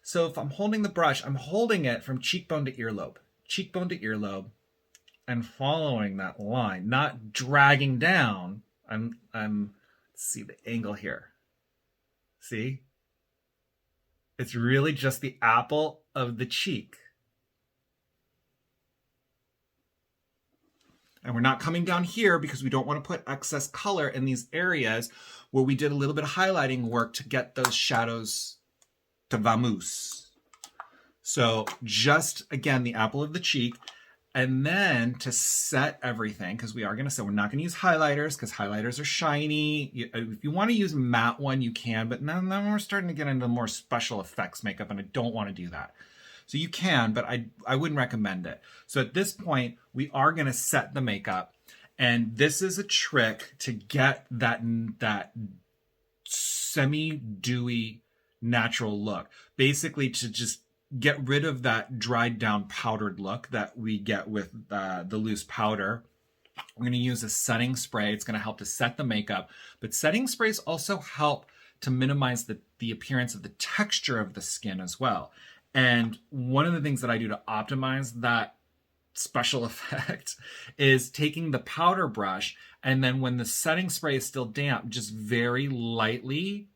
So if I'm holding the brush, I'm holding it from cheekbone to earlobe, and following that line, not dragging down. Let's see the angle here. See? It's really just the apple of the cheek. And we're not coming down here because we don't want to put excess color in these areas where we did a little bit of highlighting work to get those shadows to vamoose. So just, again, the apple of the cheek. And then to set everything, because we are going to say we're not going to use highlighters because highlighters are shiny. If you want to use a matte one, you can. But then we're starting to get into more special effects makeup, and I don't want to do that. So you can, but I wouldn't recommend it. So at this point, we are going to set the makeup. And this is a trick to get that semi-dewy natural look. Basically to just get rid of that dried down powdered look that we get with the loose powder. We're going to use a setting spray. It's going to help to set the makeup. But setting sprays also help to minimize the appearance of the texture of the skin as well. And one of the things that I do to optimize that special effect is taking the powder brush, and then when the setting spray is still damp, just very lightly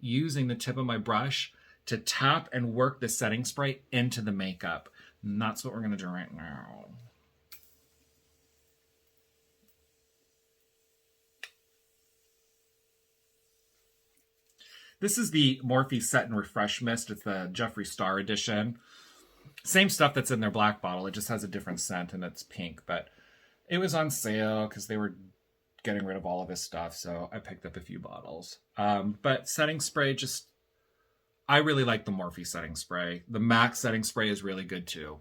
using the tip of my brush to tap and work the setting spray into the makeup. And that's what we're going to do right now. This is the Morphe Set and Refresh Mist. It's the Jeffree Star edition. Same stuff that's in their black bottle. It just has a different scent and it's pink. But it was on sale because they were getting rid of all of his stuff. So I picked up a few bottles. But setting spray, I really like the Morphe setting spray. The MAC setting spray is really good too.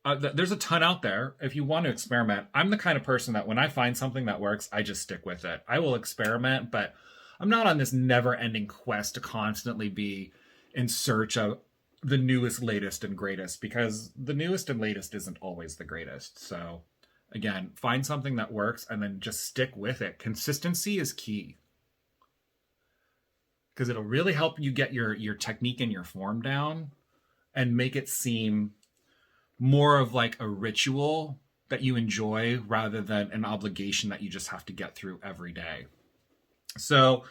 there's a ton out there if you want to experiment. I'm the kind of person that when I find something that works, I just stick with it. I will experiment, but I'm not on this never-ending quest to constantly be in search of the newest, latest, and greatest, because the newest and latest isn't always the greatest. So again, find something that works and then just stick with it. Consistency is key, because it'll really help you get your technique and your form down and make it seem more of like a ritual that you enjoy rather than an obligation that you just have to get through every day. So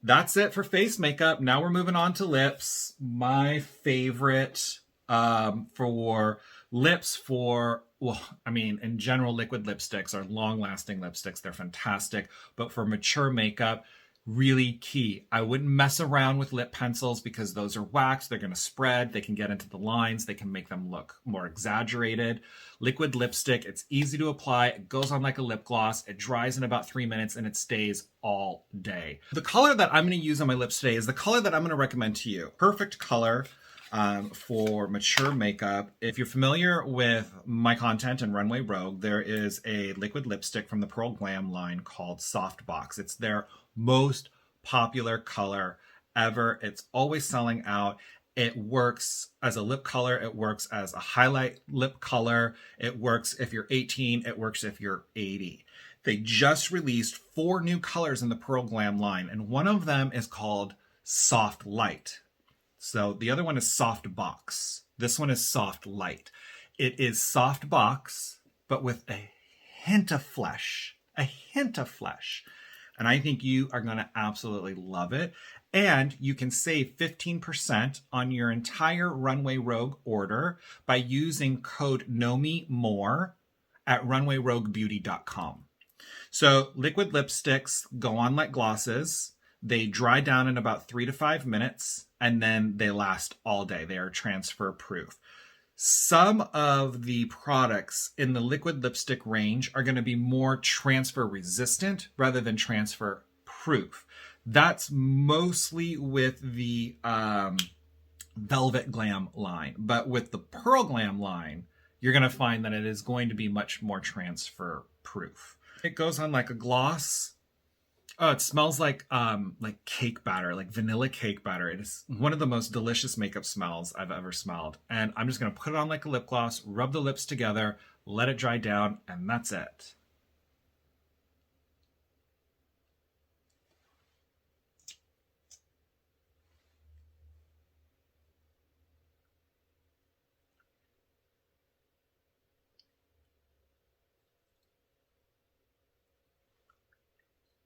that's it for face makeup. Now we're moving on to lips. My favorite for lips well, I mean, in general, liquid lipsticks are long-lasting lipsticks. They're fantastic. But for mature makeup, really key. I wouldn't mess around with lip pencils because those are wax. They're going to spread. They can get into the lines. They can make them look more exaggerated. Liquid lipstick, it's easy to apply. It goes on like a lip gloss. It dries in about 3 minutes and it stays all day. The color that I'm going to use on my lips today is the color that I'm going to recommend to you. Perfect color for mature makeup. If you're familiar with my content in Runway Rogue, there is a liquid lipstick from the Pearl Glam line called Softbox. It's their most popular color ever. It's always selling out. It works as a lip color. It works as a highlight lip color. It works if you're 18. It works if you're 80. They just released 4 new colors in the Pearl Glam line, and one of them is called Soft Light. So the other one is Soft Box. This one is Soft Light. It is Soft Box, but with a hint of flesh. A hint of flesh. And I think you are going to absolutely love it. And you can save 15% on your entire Runway Rogue order by using code NOMIMOORE at runwayroguebeauty.com. So liquid lipsticks go on like glosses. They dry down in about 3 to 5 minutes, and then they last all day. They are transfer proof. Some of the products in the liquid lipstick range are going to be more transfer resistant rather than transfer proof. That's mostly with the Velvet Glam line. But with the Pearl Glam line, you're going to find that it is going to be much more transfer proof. It goes on like a gloss. Oh, it smells like cake batter, like vanilla cake batter. It is one of the most delicious makeup smells I've ever smelled. And I'm just going to put it on like a lip gloss, rub the lips together, let it dry down, and that's it.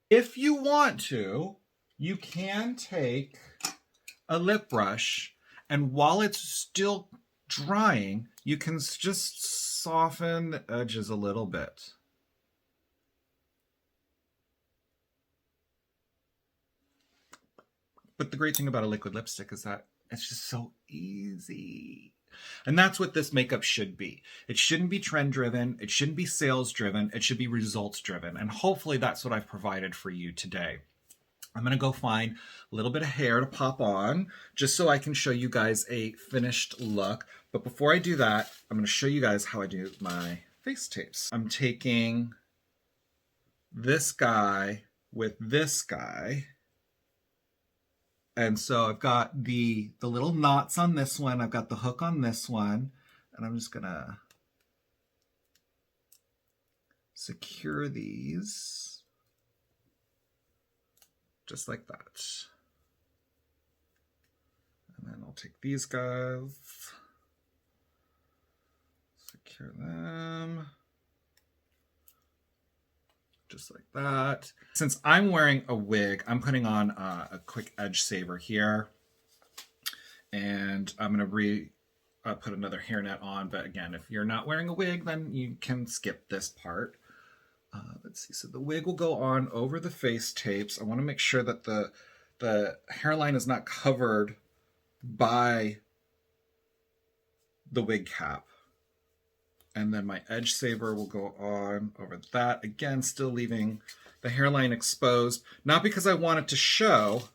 If you want to, you can take a lip brush, and while it's still drying, you can just soften the edges a little bit. But the great thing about a liquid lipstick is that it's just so easy. And that's what this makeup should be. It shouldn't be trend driven. It shouldn't be sales driven. It should be results driven. And hopefully that's what I've provided for you today. I'm going to go find a little bit of hair to pop on just so I can show you guys a finished look. But before I do that, I'm going to show you guys how I do my face tapes. I'm taking this guy with this guy. And so I've got the little knots on this one. I've got the hook on this one. And I'm just going to secure these just like that. And then I'll take these guys, secure them. Just like that. Since I'm wearing a wig, I'm putting on a quick edge saver here. And I'm going to put another hairnet on. But again, if you're not wearing a wig, then you can skip this part. Let's see. So the wig will go on over the face tapes. I want to make sure that the hairline is not covered by the wig cap. And then my edge saver will go on over that. Again, still leaving the hairline exposed. Not because I want it to show,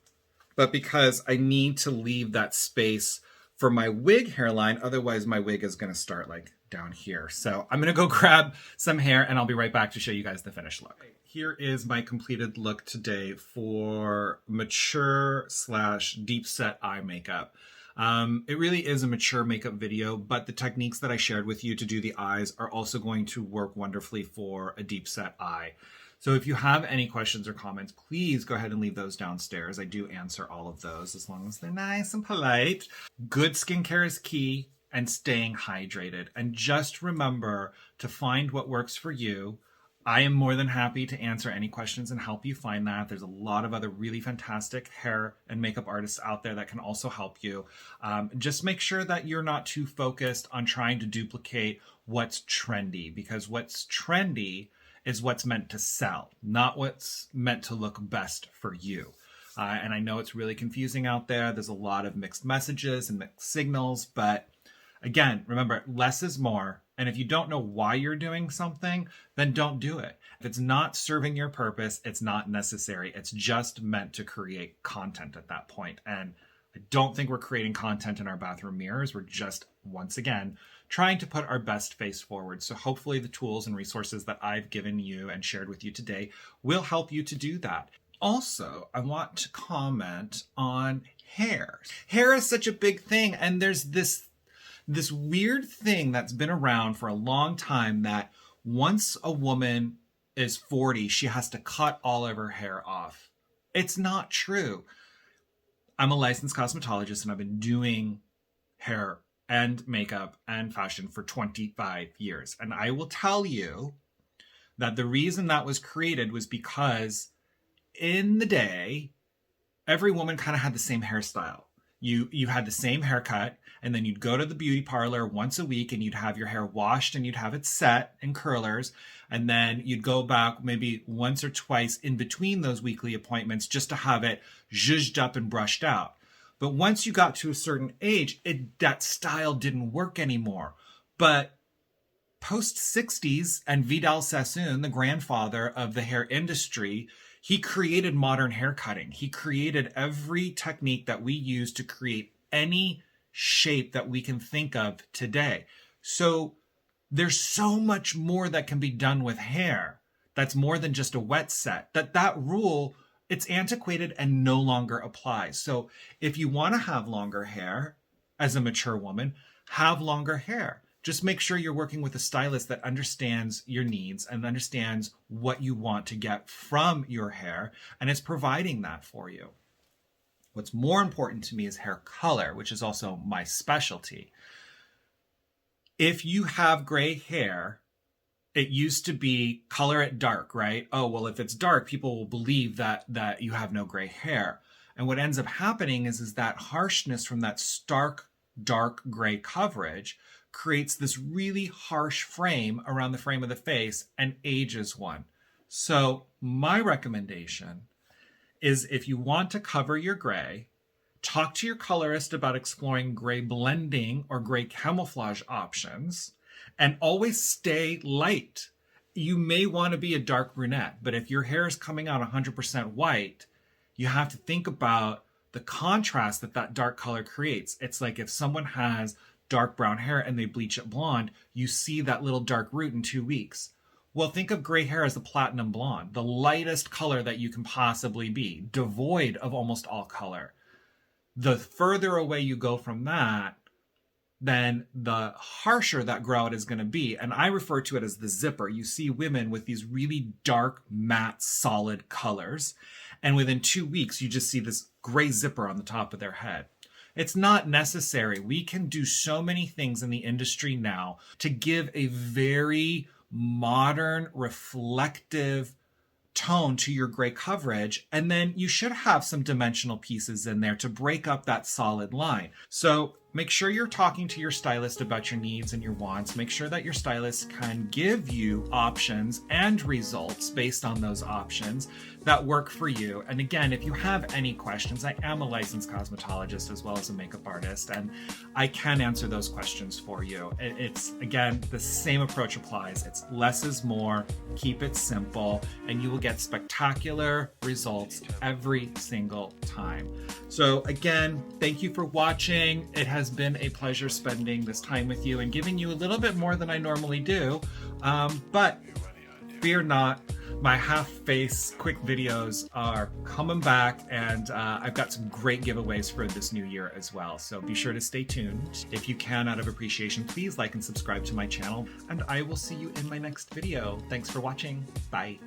but because I need to leave that space for my wig hairline. Otherwise, my wig is going to start like down here. So I'm gonna go grab some hair and I'll be right back to show you guys the finished look. Here is my completed look today for mature / deep set eye makeup. It really is a mature makeup video, but the techniques that I shared with you to do the eyes are also going to work wonderfully for a deep set eye. So if you have any questions or comments, please go ahead and leave those downstairs. I do answer all of those as long as they're nice and polite. Good skincare is key, and staying hydrated. And just remember to find what works for you. I am more than happy to answer any questions and help you find that. There's a lot of other really fantastic hair and makeup artists out there that can also help you. Just make sure that you're not too focused on trying to duplicate what's trendy, because what's trendy is what's meant to sell, not what's meant to look best for you. And I know it's really confusing out there. There's a lot of mixed messages and mixed signals, but again, remember, less is more. And if you don't know why you're doing something, then don't do it. If it's not serving your purpose, it's not necessary. It's just meant to create content at that point. And I don't think we're creating content in our bathroom mirrors. We're just, once again, trying to put our best face forward. So hopefully the tools and resources that I've given you and shared with you today will help you to do that. Also, I want to comment on hair. Hair is such a big thing, and there's this weird thing that's been around for a long time that once a woman is 40, she has to cut all of her hair off. It's not true. I'm a licensed cosmetologist and I've been doing hair and makeup and fashion for 25 years. And I will tell you that the reason that was created was because in the day, every woman kind of had the same hairstyle. You had the same haircut, and then you'd go to the beauty parlor once a week and you'd have your hair washed and you'd have it set in curlers. And then you'd go back maybe once or twice in between those weekly appointments just to have it zhuzhed up and brushed out. But once you got to a certain age, that style didn't work anymore. But post 60s, and Vidal Sassoon, the grandfather of the hair industry, he created modern hair cutting. He created every technique that we use to create any shape that we can think of today. So there's so much more that can be done with hair. That's more than just a wet set. That rule, it's antiquated and no longer applies. So if you want to have longer hair as a mature woman, have longer hair. Just make sure you're working with a stylist that understands your needs and understands what you want to get from your hair and is providing that for you. What's more important to me is hair color, which is also my specialty. If you have gray hair, it used to be color it dark, right? Oh, well, if it's dark, people will believe that you have no gray hair. And what ends up happening is that harshness from that stark, dark gray coverage creates this really harsh frame around the frame of the face and ages one. So my recommendation is, if you want to cover your gray, talk to your colorist about exploring gray blending or gray camouflage options, and always stay light. You may want to be a dark brunette, but if your hair is coming out 100% white, you have to think about the contrast that dark color creates. It's like if someone has dark brown hair and they bleach it blonde, you see that little dark root in 2 weeks. Well, think of gray hair as the platinum blonde, the lightest color that you can possibly be, devoid of almost all color. The further away you go from that, then the harsher that grout is going to be. And I refer to it as the zipper. You see women with these really dark, matte, solid colors. And within 2 weeks, you just see this gray zipper on the top of their head. It's not necessary. We can do so many things in the industry now to give a very modern, reflective tone to your gray coverage. And then you should have some dimensional pieces in there to break up that solid line. So make sure you're talking to your stylist about your needs and your wants. Make sure that your stylist can give you options and results based on those options that work for you. And again, if you have any questions, I am a licensed cosmetologist as well as a makeup artist, and I can answer those questions for you. It's, again, the same approach applies. It's less is more, keep it simple, and you will get spectacular results every single time. So again, thank you for watching. It has has been a pleasure spending this time with you and giving you a little bit more than I normally do. But fear not, my half-face quick videos are coming back, and I've got some great giveaways for this new year as well. So be sure to stay tuned. If you can, out of appreciation, please like and subscribe to my channel, and I will see you in my next video. Thanks for watching. Bye.